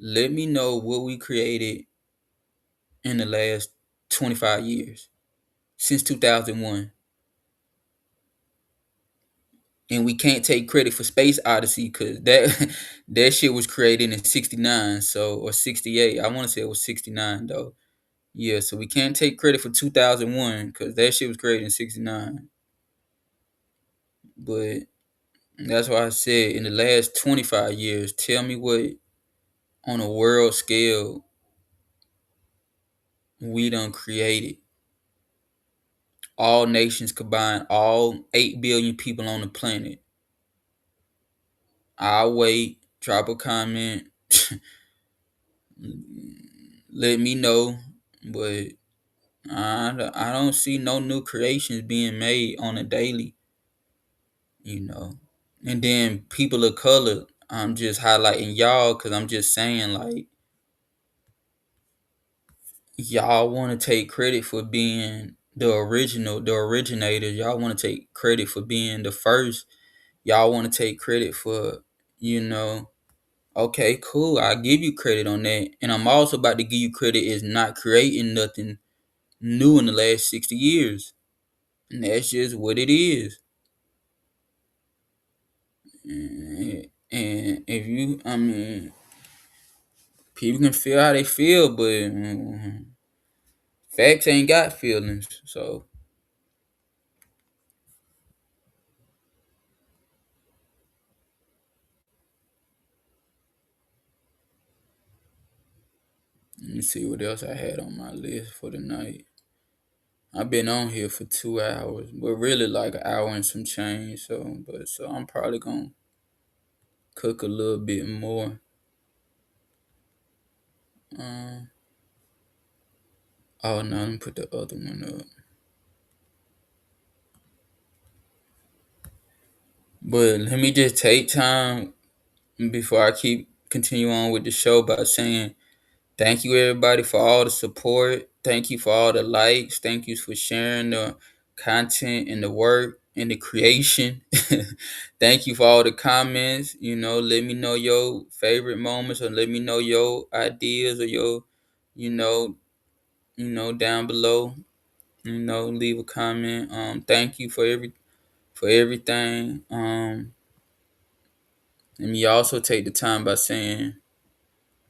Let me know what we created in the last 25 years since 2001. And we can't take credit for Space Odyssey because that that shit was created in '69, so or '68. I want to say it was '69 though. Yeah, so we can't take credit for 2001 because that shit was created in '69. But that's why I said in the last 25 years, tell me what on a world scale we done created. All nations combined, all 8 billion people on the planet. I'll wait. Drop a comment. Let me know. But I don't see no new creations being made on a daily, you know. And then people of color, I'm just highlighting y'all because I'm just saying, like, y'all want to take credit for being the original, the originators. Y'all want to take credit for being the first. Y'all want to take credit for, you know, okay, cool. I give you credit on that. And I'm also about to give you credit is not creating nothing new in the last 60 years. And that's just what it is. And if you, I mean, people can feel how they feel, but facts ain't got feelings. So let me see what else I had on my list for the night. I've been on here for 2 hours, but really like an hour and some change. So I'm probably gonna cook a little bit more. Um, oh no, let me put the other one up. But let me just take time before I keep continue on with the show by saying thank you everybody for all the support. Thank you for all the likes. Thank you for sharing the content and the work and the creation. Thank you for all the comments. You know, let me know your favorite moments or let me know your ideas or your, you know, down below. You know, leave a comment. Thank you for everything. Let me also take the time by saying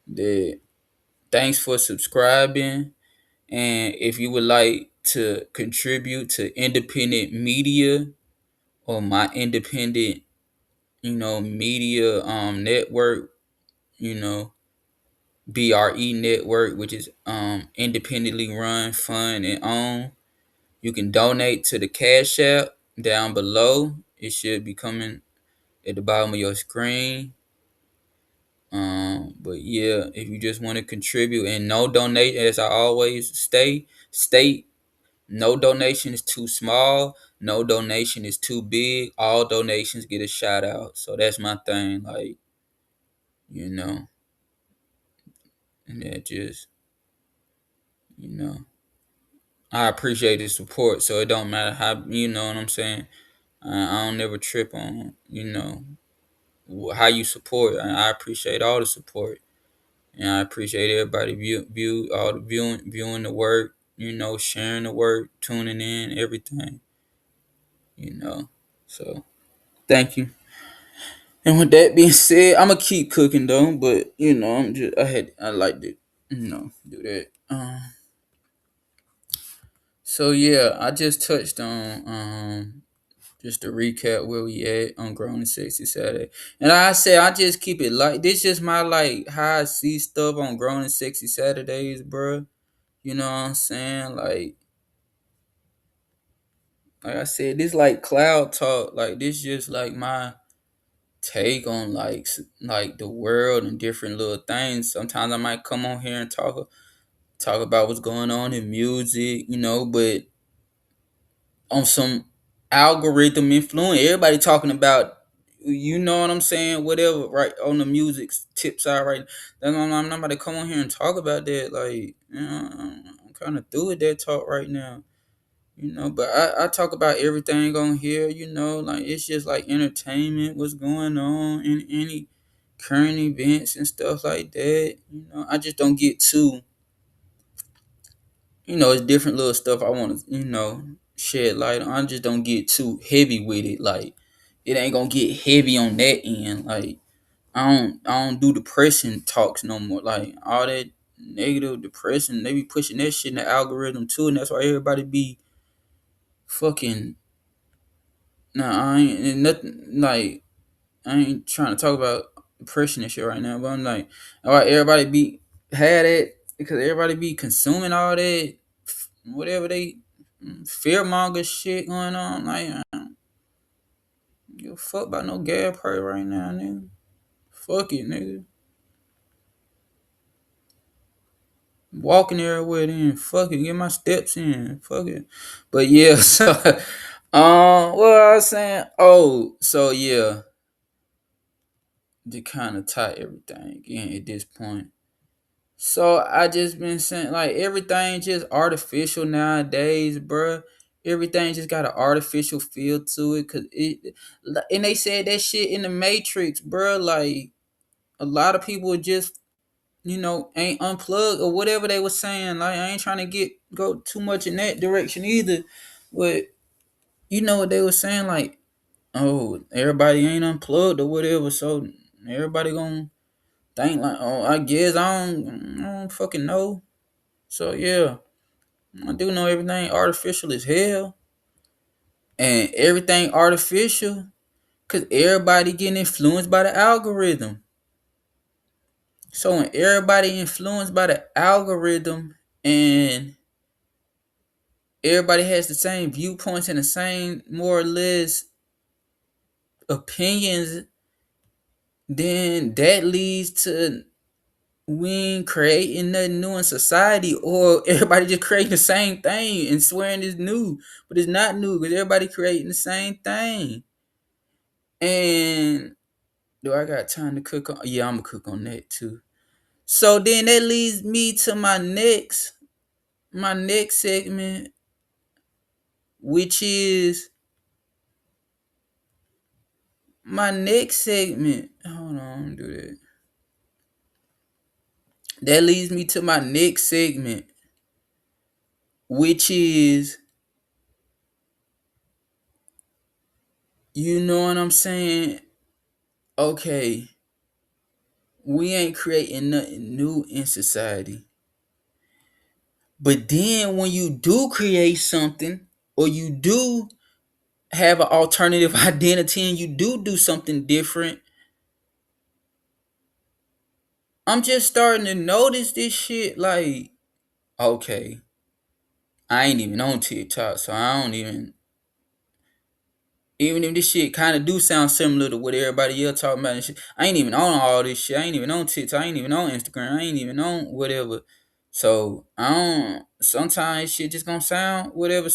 that thanks for subscribing. And if you would like to contribute to independent media or my independent, media network, you know, B.R.E network, which is independently run, fun, and owned, you can donate to the Cash App down below. It should be coming at the bottom of your screen. But yeah, if you just want to contribute and no donate, as I always state, no donation is too small, no donation is too big. All donations get a shout out. So that's my thing, like, you know, and that just, you know, I appreciate the support. So it don't matter how, you know what I'm saying. I don't never trip on, how you support. I appreciate all the support. And I appreciate everybody view all the viewing the work, sharing the work, tuning in, everything, you know. So thank you. And with that being said, I'm gonna keep cooking though. But I like to do that. So yeah, I just touched on just to recap where we at on Grown and Sexy Saturday. And like I said, I just keep it like this. Just my like how I see stuff on Grown and Sexy Saturdays, bruh. You know what I'm saying? Like I said, this like cloud talk. Like this just like my take on like the world and different little things. Sometimes I might come on here and talk about what's going on in music, but on some algorithm influence. Everybody talking about, you know what I'm saying, whatever, right on the music tip side, right? Then I'm not about to come on here and talk about that. Like, I'm kind of through with that talk right now. But I talk about everything on here. Like it's just like entertainment, what's going on in any current events and stuff like that. I just don't get too, it's different little stuff I want to, shed light on. I just don't get too heavy with it. Like it ain't gonna get heavy on that end. Like I don't do depression talks no more. Like all that negative depression, they be pushing that shit in the algorithm too, and that's why everybody be fucking. Nah, I ain't nothing like I ain't trying to talk about depression and shit right now, but I'm like, all right, everybody be had it because everybody be consuming all that whatever they fear monger shit going on. Like, I don't give a fuck about no gas price right now, nigga. Fuck it, nigga. Walking everywhere then. Fuck it, get my steps in. Fuck it. But yeah, so what I was saying? Oh, so yeah, to kind of tie everything in at this point. So I just been saying like everything just artificial nowadays, bruh. Everything just got an artificial feel to it, and they said that shit in the Matrix, bruh. Like a lot of people just ain't unplugged or whatever they were saying. Like I ain't trying to go too much in that direction either, but you know what they were saying, like, oh, everybody ain't unplugged or whatever, so everybody gonna think like, oh, I guess I don't fucking know. So yeah, I do know everything artificial as hell, and everything artificial, cause everybody getting influenced by the algorithm. So when everybody influenced by the algorithm, and everybody has the same viewpoints and the same more or less opinions, then that leads to we ain't creating nothing new in society, or everybody just creating the same thing and swearing it's new, but it's not new because everybody creating the same thing. And do I got time to cook on? Yeah, I'm gonna cook on that too. So then that leads me to my next segment, which is my next segment. Hold on, do that. That leads me to my next segment, which is, you know what I'm saying? Okay, we ain't creating nothing new in society. But then when you do create something, or you do have an alternative identity and you do something different, I'm just starting to notice this shit. Like, okay, I ain't even on TikTok, so I don't even if this shit kind of do sound similar to what everybody else talking about and shit, I ain't even on all this shit. I ain't even on TikTok. I ain't even on Instagram. I ain't even on whatever. So I don't. Sometimes shit just gonna sound whatever.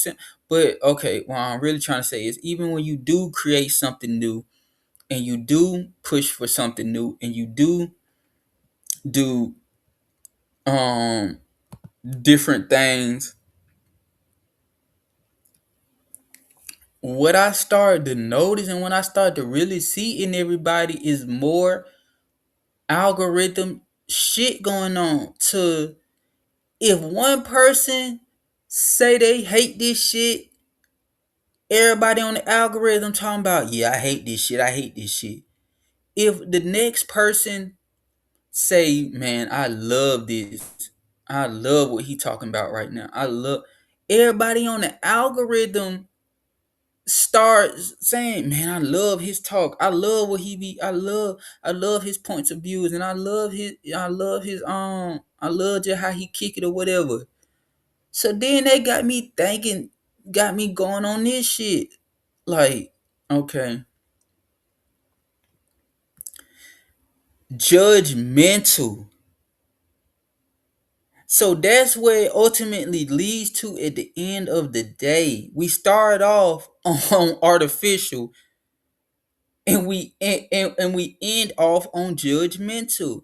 But okay, what I'm really trying to say is, even when you do create something new, and you do push for something new, and you do um different things, what I started to notice and when I started to really see in everybody is more algorithm shit going on. To if one person say they hate this shit, Everybody on the algorithm talking about, yeah, I hate this shit. I hate this shit. If the next person say, man, I love this. I love what he talking about right now. I love everybody on the algorithm starts saying, man, I love his talk. I love what he be. I love his points of views, and I love just how he kick it or whatever. So then they got me thinking, got me going on this shit. Like, okay, judgmental. So that's where it ultimately leads to at the end of the day. We start off on artificial and we end off on judgmental.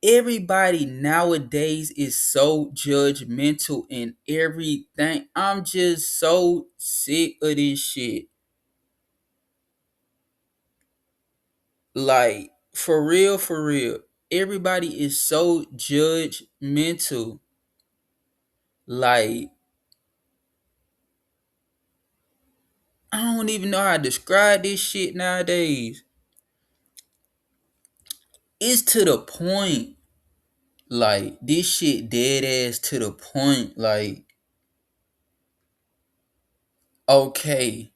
Everybody nowadays is so judgmental in everything. I'm just so sick of this shit. Like, for real, for real. Everybody is so judgmental. Like, I don't even know how to describe this shit nowadays. It's to the point. Like, this shit dead ass to the point. Like, okay,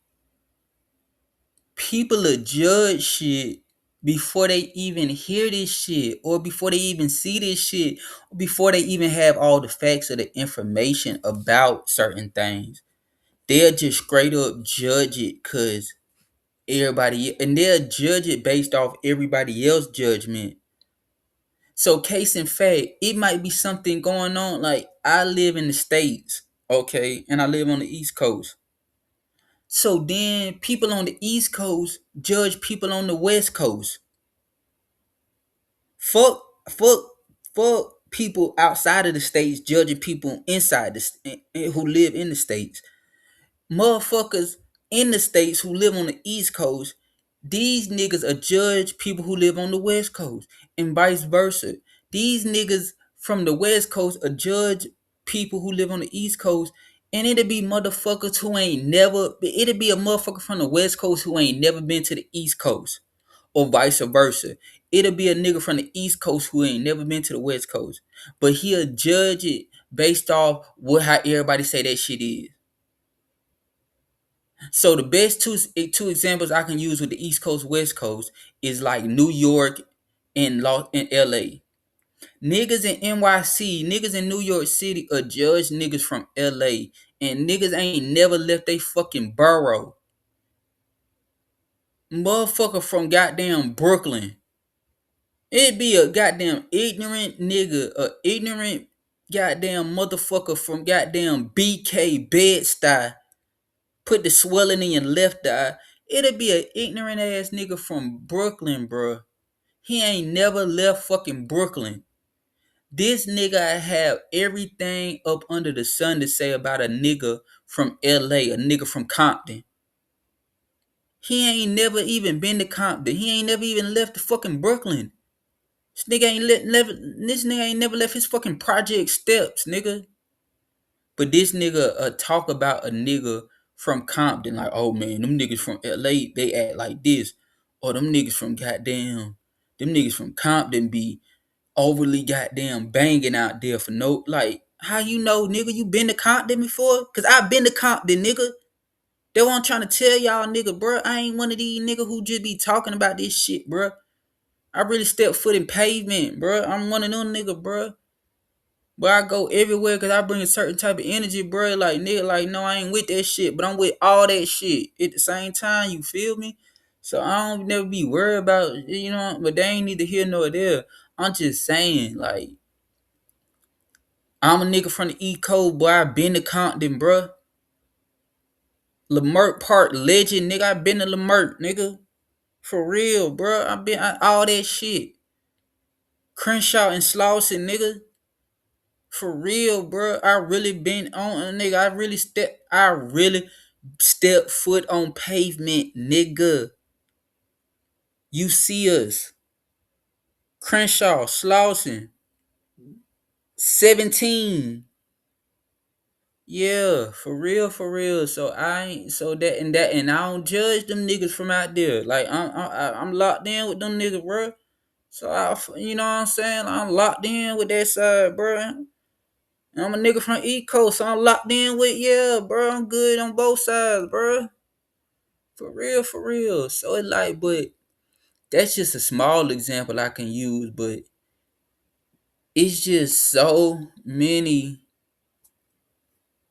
people will judge shit before they even hear this shit, or before they even see this shit, or before they even have all the facts or the information about certain things. They'll just straight up judge it because everybody, and they'll judge it based off everybody else's judgment. So, case in fact, it might be something going on. Like, I live in the States, okay, and I live on the East Coast. So then people on the East Coast judge people on the West Coast. Fuck, fuck, fuck people outside of the states judging people inside who live in the states. Motherfuckers in the states who live on the East Coast, these niggas are judge people who live on the West Coast, and vice versa. These niggas from the West Coast are judge people who live on the East Coast, and it'll be motherfuckers who ain't never. It'll be a motherfucker from the West Coast who ain't never been to the East Coast, or vice versa. It'll be a nigga from the East Coast who ain't never been to the West Coast, but he'll judge it based off what how everybody say that shit is. So the best two examples I can use with the East Coast West Coast is like New York and LA. Niggas in NYC, niggas in New York City are judge niggas from LA, and niggas ain't never left they fucking borough. Motherfucker from goddamn Brooklyn. It'd be a goddamn ignorant nigga, a ignorant goddamn motherfucker from goddamn BK Bed-Stuy. Put the swelling in your left eye. It'll be an ignorant ass nigga from Brooklyn, bro. He ain't never left fucking Brooklyn. This nigga have everything up under the sun to say about a nigga from LA, a nigga from Compton. He ain't never even been to Compton. He ain't never even left the fucking Brooklyn. This nigga ain't never left his fucking project steps, nigga. But this nigga talk about a nigga from Compton, like, oh man, them niggas from LA, they act like this. Or them niggas from them niggas from Compton be overly goddamn banging out there for no, like, how you know, nigga, you been to Compton before? Cause I been to Compton, nigga. That's what I'm trying to tell y'all, nigga, bro. I ain't one of these niggas who just be talking about this shit, bro. I really step foot in pavement, bro. I'm one of them nigga, bro. But I go everywhere because I bring a certain type of energy, bro. Like, nigga, like, no, I ain't with that shit, but I'm with all that shit at the same time, you feel me? So I don't never be worried about, but they ain't neither here nor there. I'm just saying, like, I'm a nigga from the East Coast, boy. I been to Compton, bro. Leimert Park legend, nigga. I been to Leimert, nigga. For real, bro. All that shit. Crenshaw and Slauson, nigga. For real, bro. I really been on a nigga. I really step foot on pavement, nigga. You see us. Crenshaw, Slauson, 17. Yeah, for real, for real. So I ain't so that and that, and I don't judge them niggas from out there. Like I'm locked in with them niggas, bro. So you know what I'm saying? I'm locked in with that side, bro. And I'm a nigga from East Coast, so I'm locked in with yeah, bro. I'm good on both sides, bro. For real, for real. So it like, but that's just a small example I can use, but it's just so many,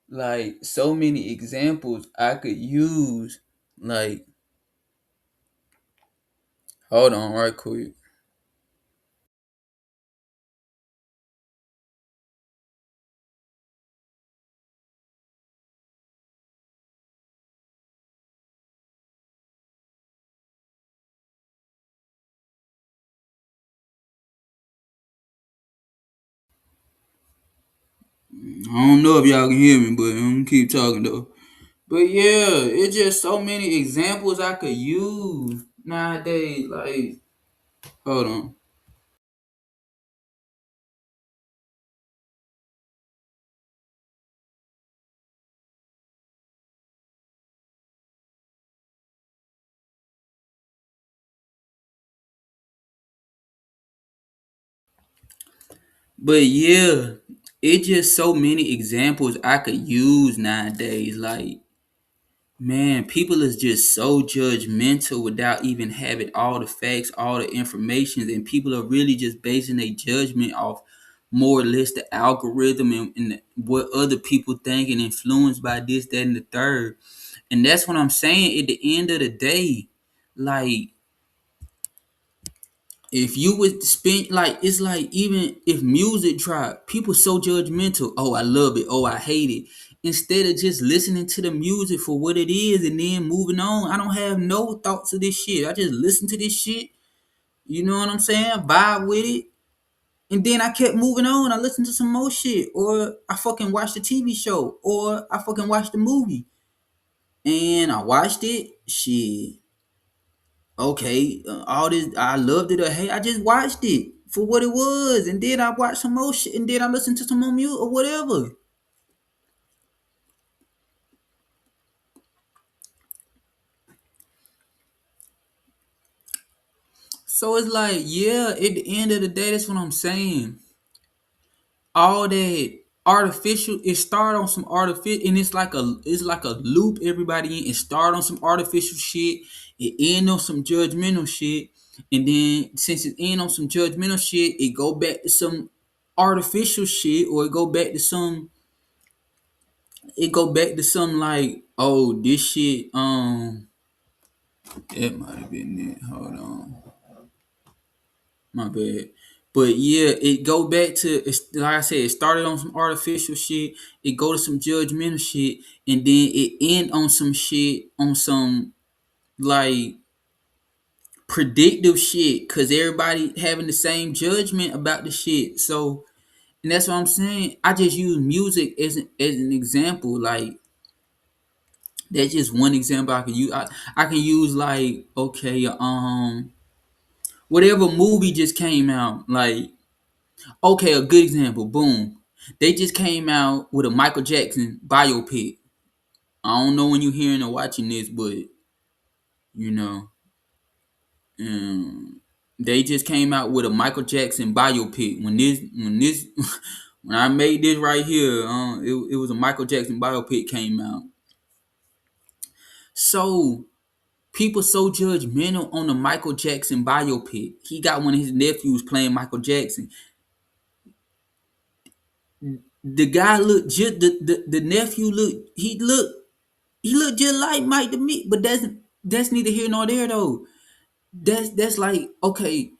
like so many examples I could use. Like, hold on, right quick. I don't know if y'all can hear me, but I'm gonna keep talking though. But yeah, it's just so many examples I could use nowadays. Like, hold on. But yeah, it's just so many examples I could use nowadays. Like, man, people is just so judgmental without even having all the facts, all the information, and people are really just basing their judgment off more or less the algorithm and what other people think and influenced by this, that, and the third. And that's what I'm saying. At the end of the day, like if you would spend like it's like even if music drop, people so judgmental. Oh, I love it. Oh, I hate it. Instead of just listening to the music for what it is and then moving on. I don't have no thoughts of this shit. I just listen to this shit. You know what I'm saying? Vibe with it. And then I kept moving on. I listened to some more shit. Or I fucking watched the TV show. Or I fucking watched the movie. And I watched it. Shit. Okay, all this I loved it or hey, I just watched it for what it was, and then I watched some more shit, and then I listened to some more music or whatever. So it's like, yeah, at the end of the day, that's what I'm saying. All that artificial, it start on some artificial, and it's like a loop. Everybody in it start on some artificial shit, it end on some judgmental shit, and then since it end on some judgmental shit, it go back to some artificial shit, or it go back to some like, oh, this shit, it might have been it. Hold on, my bad. But yeah, it go back to it's like I said, it started on some artificial shit, it go to some judgmental shit, and then it end on some shit on some like predictive shit, cause everybody having the same judgment about the shit. So, and that's what I'm saying. I just use music as an example, like that's just one example I can use. I can use like, okay, whatever movie just came out. Like, okay, a good example. Boom, they just came out with a Michael Jackson biopic. I don't know when you're hearing or watching this, but you know, um, they just came out with a Michael Jackson biopic. When I made this right here, it was a Michael Jackson biopic came out. So people so judgmental on the Michael Jackson biopic. He got one of his nephews playing Michael Jackson. The guy looked just the nephew looked just like Mike to me. But that's neither here nor there though. That's like, okay,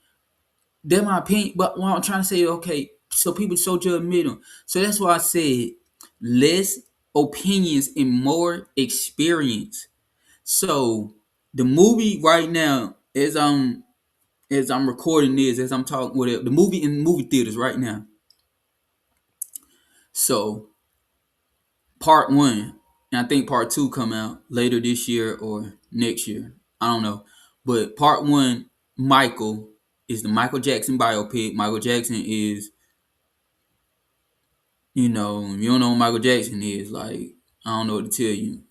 that's my opinion. But what I'm trying to say, okay, so people so judgmental. So that's why I said less opinions and more experience. So the movie right now is as I'm recording this, as I'm talking with it, the movie in movie theaters right now. So part one, and I think part two come out later this year or next year. I don't know. But part one, Michael, is the Michael Jackson biopic. Michael Jackson is If you don't know who Michael Jackson is, like, I don't know what to tell you.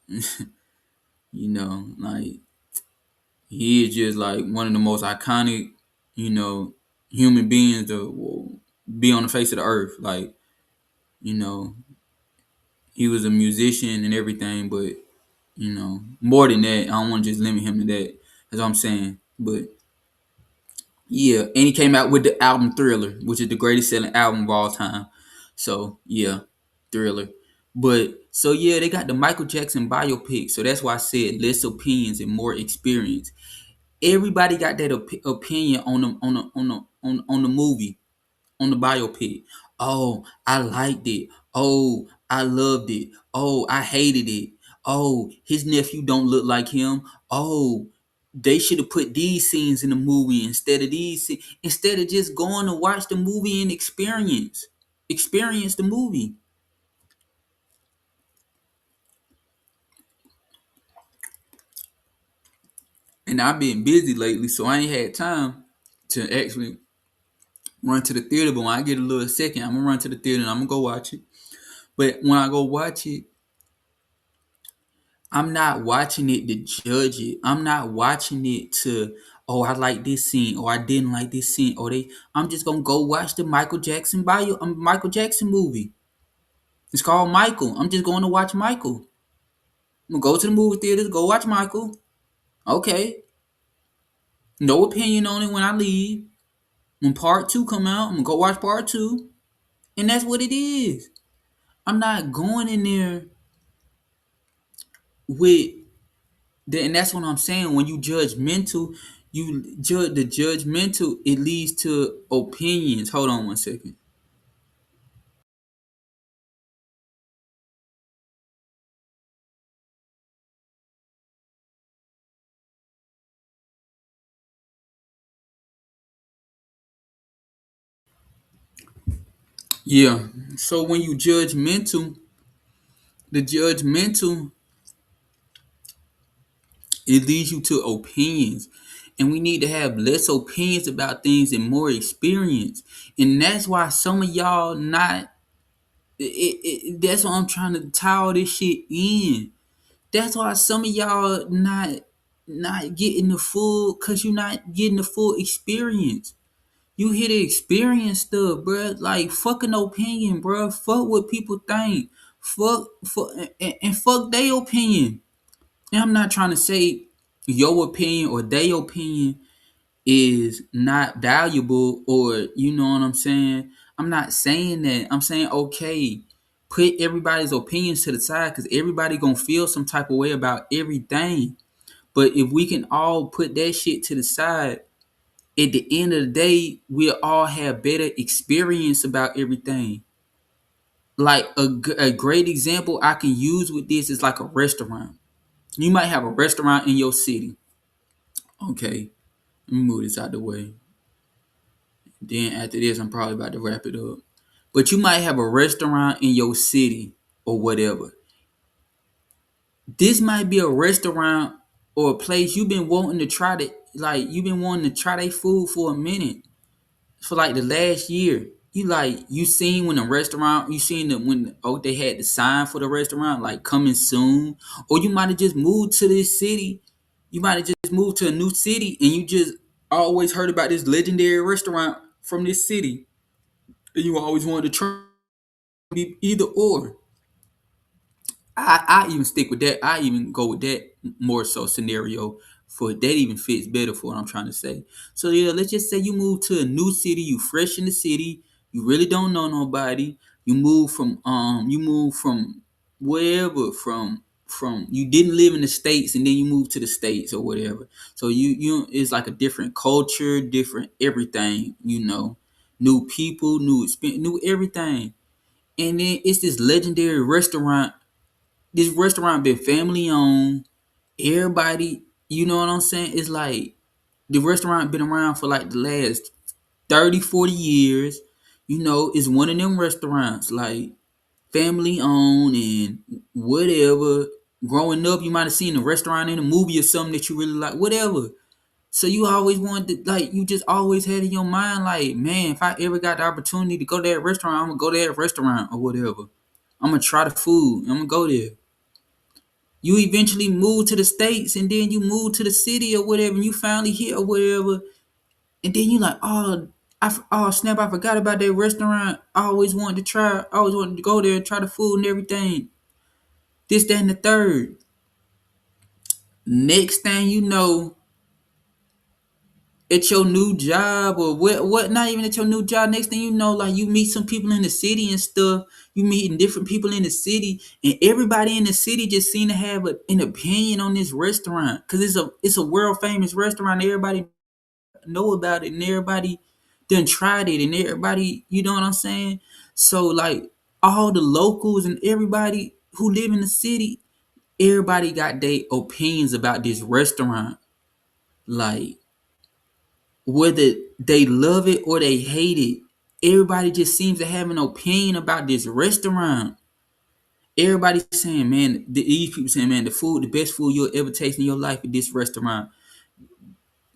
Like, he is just like one of the most iconic, you know, human beings to be on the face of the earth. Like, you know, he was a musician and everything, but more than that, I don't want to just limit him to that. That's what I'm saying. But yeah, and he came out with the album Thriller, which is the greatest selling album of all time. So yeah, Thriller. But so yeah, they got the Michael Jackson biopic. So that's why I said less opinions and more experience. Everybody got that opinion on the movie, on the biopic. Oh, I liked it. Oh, I loved it. Oh, I hated it. Oh, his nephew don't look like him. Oh, they should have put these scenes in the movie instead of instead of just going to watch the movie and experience the movie. And I've been busy lately, so I ain't had time to actually run to the theater. But when I get a little second, I'm gonna run to the theater and I'm gonna go watch it. But when I go watch it, I'm not watching it to judge it. I'm not watching it to, oh, I like this scene or I didn't like this scene or they. I'm just gonna go watch the Michael Jackson movie. It's called Michael. I'm just going to watch Michael. I'm gonna go to the movie theaters, go watch Michael. Okay, no opinion on it when I leave. When part two come out, I'm gonna go watch part two, and that's what it is. I'm not going in there with and that's what I'm saying. When you judge mental, you judge the judgmental. It leads to opinions. Hold on one second. Yeah. So when you judge mental, the judgmental, it leads you to opinions, and we need to have less opinions about things and more experience. And that's why some of y'all not. That's why I'm trying to tie all this shit in. That's why some of y'all not getting the full, cause you're not getting the full experience. You hear the experience stuff, bruh. Like fucking opinion, bruh. Fuck what people think. Fuck, and fuck their opinion. And I'm not trying to say your opinion or their opinion is not valuable, or you know what I'm saying. I'm not saying that. I'm saying, okay, put everybody's opinions to the side, because everybody gonna feel some type of way about everything. But if we can all put that shit to the side, at the end of the day, we'll all have better experience about everything. Like a great example I can use with this is like a restaurant. You might have a restaurant in your city. Okay, let me move this out the way. Then after this, I'm probably about to wrap it up. But you might have a restaurant in your city or whatever. This might be a restaurant or a place you've been wanting to try to, like you've been wanting to try their food for a minute, for like the last year. You seen when the restaurant, you seen that when they had the sign for the restaurant like coming soon, or you might have just moved to this city. You might have just moved to a new city and you just always heard about this legendary restaurant from this city, and you always wanted to try. Be either or. I even stick with that. I even go with that more so scenario, for that even fits better for what I'm trying to say. So yeah, let's just say you move to a new city, you fresh in the city, you really don't know nobody. You move from wherever, from you didn't live in the States and then you moved to the States or whatever. So you it's like a different culture, different everything, new people, new experience, new everything. And then it's this legendary restaurant. This restaurant been family owned. Everybody, you know what I'm saying? It's like the restaurant been around for like the last 30, 40 years. It's one of them restaurants, like family owned and whatever. Growing up, you might have seen a restaurant in a movie or something that you really like, whatever. So you always wanted to, like, you just always had in your mind, like, man, if I ever got the opportunity to go to that restaurant, I'm gonna go to that restaurant or whatever. I'm gonna try the food. I'm gonna go there. You eventually move to the States and then you move to the city or whatever, and you finally hit or whatever. And then you like, oh snap, I forgot about that restaurant. I always wanted to try. I always wanted to go there and try the food and everything. This, that, and the third. Next thing you know, at your new job or what not even at your new job, next thing you know, like you meet some people in the city and stuff. You meeting different people in the city, and everybody in the city just seem to have an opinion on this restaurant because it's a world famous restaurant. Everybody know about it and everybody done tried it and everybody, you know what I'm saying? So like all the locals and everybody who live in the city, everybody got their opinions about this restaurant. Like whether they love it or they hate it, everybody just seems to have an opinion about this restaurant. Everybody's saying, man, these people saying, man, the best food you'll ever taste in your life at this restaurant.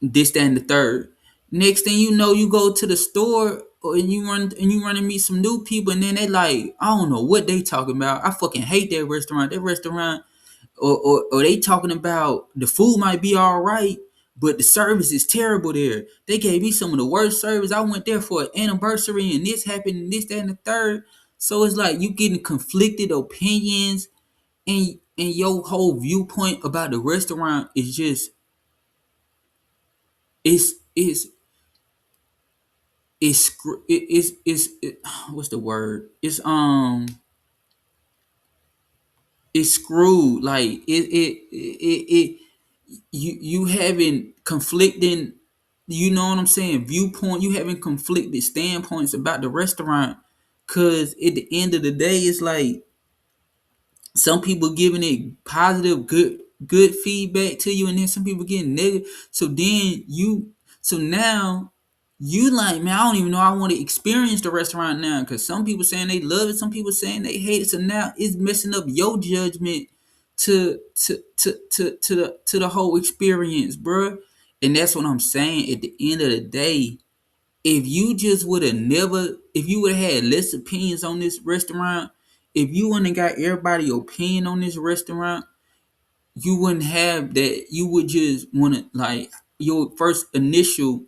This, that, and the third. Next thing you know, you go to the store and you run and meet some new people, and then they like, I don't know what they talking about. I fucking hate that restaurant. That restaurant, or they talking about the food might be all right, but the service is terrible there. They gave me some of the worst service. I went there for an anniversary, and this happened, and this, that, and the third. So it's like you getting conflicted opinions, and your whole viewpoint about the restaurant is just it's what's the word? It's screwed. Like it you having conflicting, you know what I'm saying, viewpoint. You having conflicted standpoints about the restaurant, cause at the end of the day, it's like some people giving it positive, good feedback to you, and then some people getting negative. So now you like, man, I don't even know I want to experience the restaurant now, because some people saying they love it, some people saying they hate it. So now it's messing up your judgment to the whole experience, bro. And that's what I'm saying. At the end of the day, if you just would have never, if you would have had less opinions on this restaurant, if you wouldn't have got everybody opinion on this restaurant, you wouldn't have that. You would just want to, like, your first initial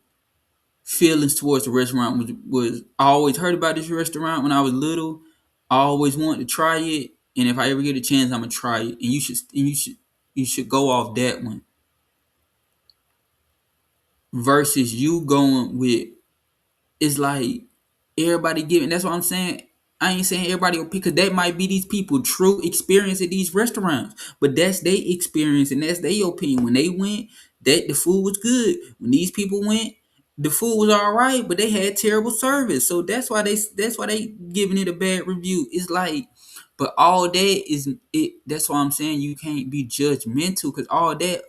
feelings towards the restaurant was I always heard about this restaurant when I was little. I always wanted to try it, and if I ever get a chance, I'm gonna try it. And you should go off that one versus you going with, it's like everybody giving. That's what I'm saying. I ain't saying everybody will pick, because that might be these people true experience at these restaurants, but that's their experience and that's their opinion. When they went, that the food was good. When these people went, the food was all right, but they had terrible service. So that's why they giving it a bad review. It's like, but all that is it. That's why I'm saying you can't be judgmental, because all that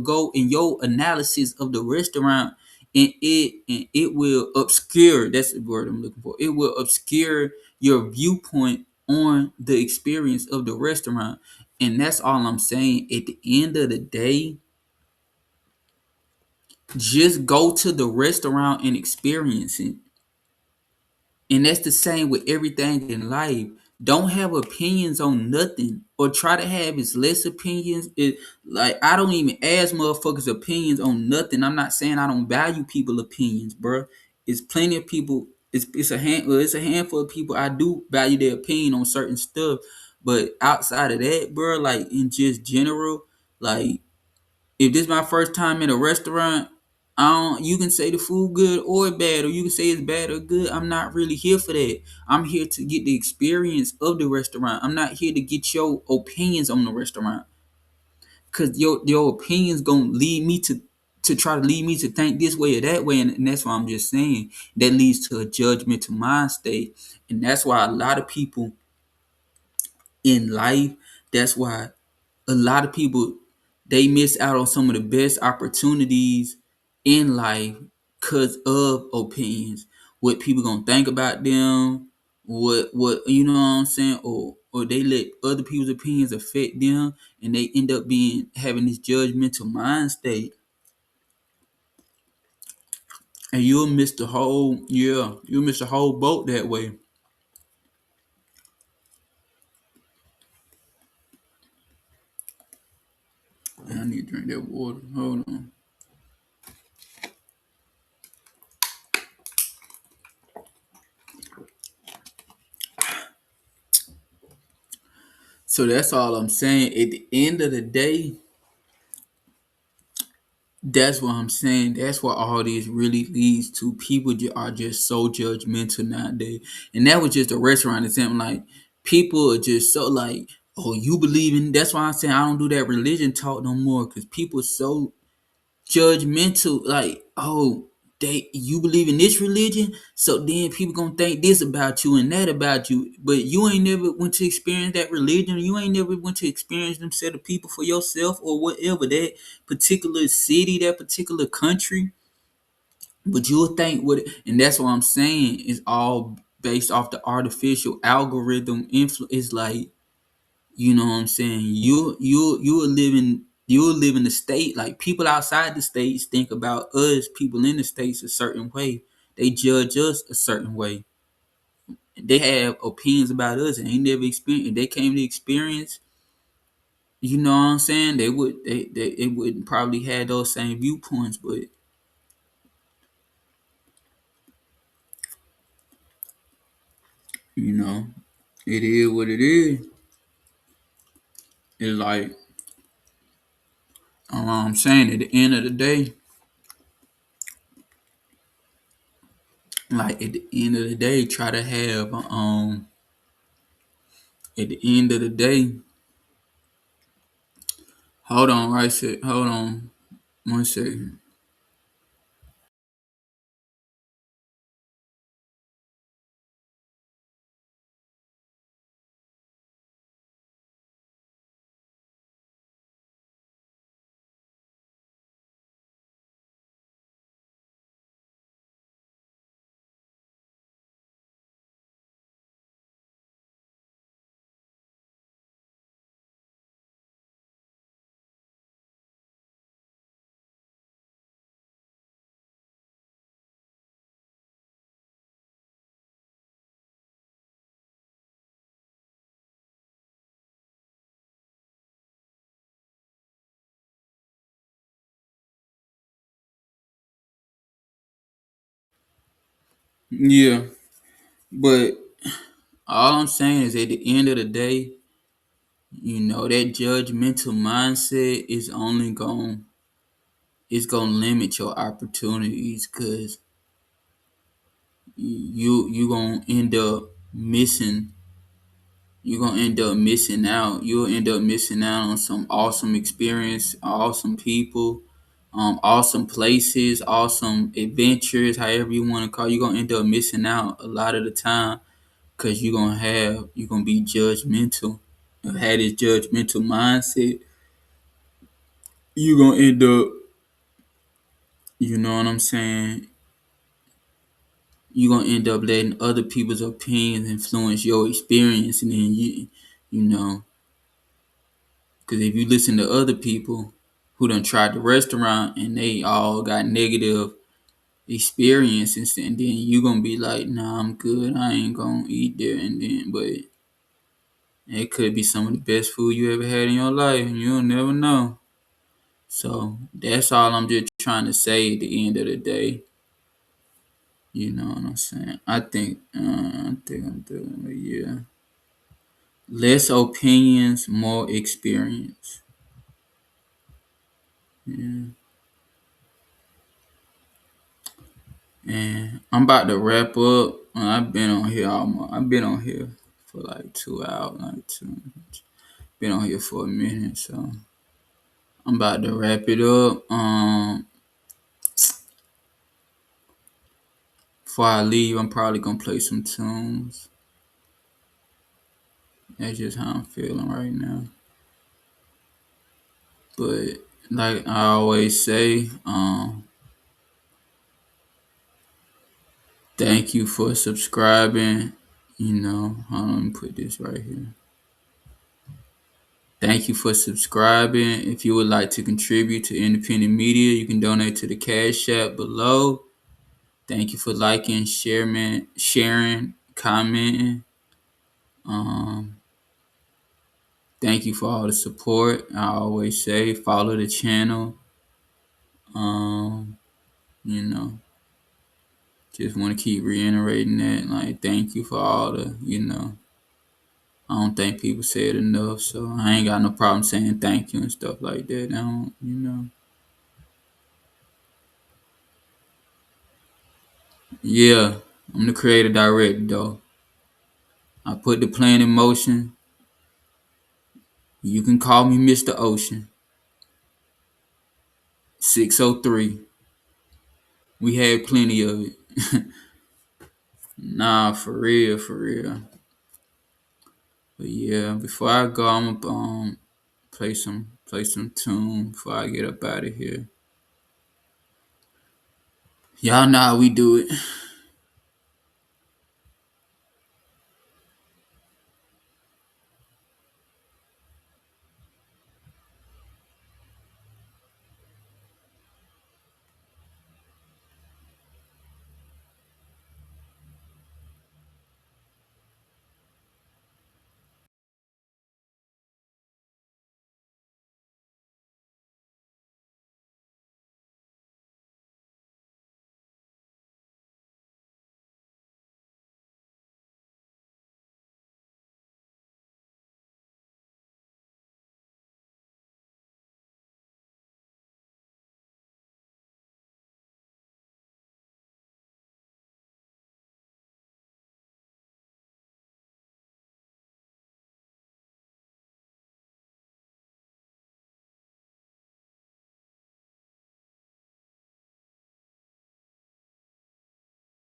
go in your analysis of the restaurant, and it will obscure. That's the word I'm looking for. It will obscure your viewpoint on the experience of the restaurant, and that's all I'm saying. At the end of the day, just go to the restaurant and experience it. And that's the same with everything in life. Don't have opinions on nothing, or try to have as less opinions. Like, I don't even ask motherfuckers opinions on nothing. I'm not saying I don't value people opinions, bro. It's plenty of people. It's a handful of people I do value their opinion on certain stuff. But outside of that, bro, like in just general, like if this is my first time in a restaurant, I don't, you can say the food good or bad, or you can say it's bad or good. I'm not really here for that. I'm here to get the experience of the restaurant. I'm not here to get your opinions on the restaurant, because your opinions gonna lead me to try to lead me to think this way or that way, and that's why I'm just saying that leads to a judgmental mind state, and that's why a lot of people in life, that's why a lot of people, they miss out on some of the best opportunities in life because of opinions. What people gonna think about them, what you know what I'm saying, or they let other people's opinions affect them, and they end up having this judgmental mind state. and you'll miss the whole you'll miss the whole boat that way. I need to drink that water. Hold on. So that's all I'm saying. At the end of the day, that's what I'm saying. That's what all this really leads to. People are just so judgmental nowadays. And that was just a restaurant example. Like, people are just so like, oh, you believe in. That's why I'm saying I don't do that religion talk no more. Because people are so judgmental, like, oh, they you believe in this religion, so then people gonna think this about you and that about you, but you ain't never went to experience that religion, you ain't never went to experience them set of people for yourself or whatever, that particular city, that particular country. But you'll think what, and that's what I'm saying, is all based off the artificial algorithm influence. It's like, you know what I'm saying? You'll live in the state. Like, people outside the states think about us, people in the states, a certain way. They judge us a certain way. They have opinions about us and they never experienced. If they came to experience, you know what I'm saying? They wouldn't probably have those same viewpoints, but you know, it is what it is. It's like, I'm saying, at the end of the day, like, at the end of the day, try to have at the end of the day, hold on, right sec. Hold on, 1 second. Yeah, but all I'm saying is, at the end of the day, that judgmental mindset is only going it's gonna limit your opportunities, because you gonna end up missing you're gonna end up missing out. You'll end up missing out on some awesome experience, awesome people, awesome places, awesome adventures, however you want to call it. You're gonna end up missing out a lot of the time, because you're gonna be judgmental. You have this judgmental mindset. You're gonna end up, you know what I'm saying? You're gonna end up letting other people's opinions influence your experience, and then you know, because if you listen to other people who done tried the restaurant and they all got negative experiences, and then you gonna be like, nah, I'm good, I ain't gonna eat there, and then, but it could be some of the best food you ever had in your life, and you'll never know. So that's all I'm just trying to say at the end of the day. You know what I'm saying? I think I'm doing it, yeah. Less opinions, more experience. Yeah. And I'm about to wrap up. I've been on here for like 2 hours, been on here for a minute, so I'm about to wrap it up. Before I leave, I'm probably gonna play some tunes. That's just how I'm feeling right now. But like I always say, thank you for subscribing. Hold on, let me put this right here. Thank you for subscribing. If you would like to contribute to independent media, you can donate to the Cash App below. Thank you for liking, sharing, commenting. Um, Thank you for all the support. I always say follow the channel. Um, you know, just want to keep reiterating that. Like, thank you for all the. I don't think people say it enough, so I ain't got no problem saying thank you and stuff like that. I don't. Yeah, I'm the creative director, though. I put the plan in motion. You can call me Mr. Ocean. 603. We had plenty of it. Nah, for real, for real. But yeah, before I go, I'm gonna play some tune before I get up out of here. Y'all know how we do it.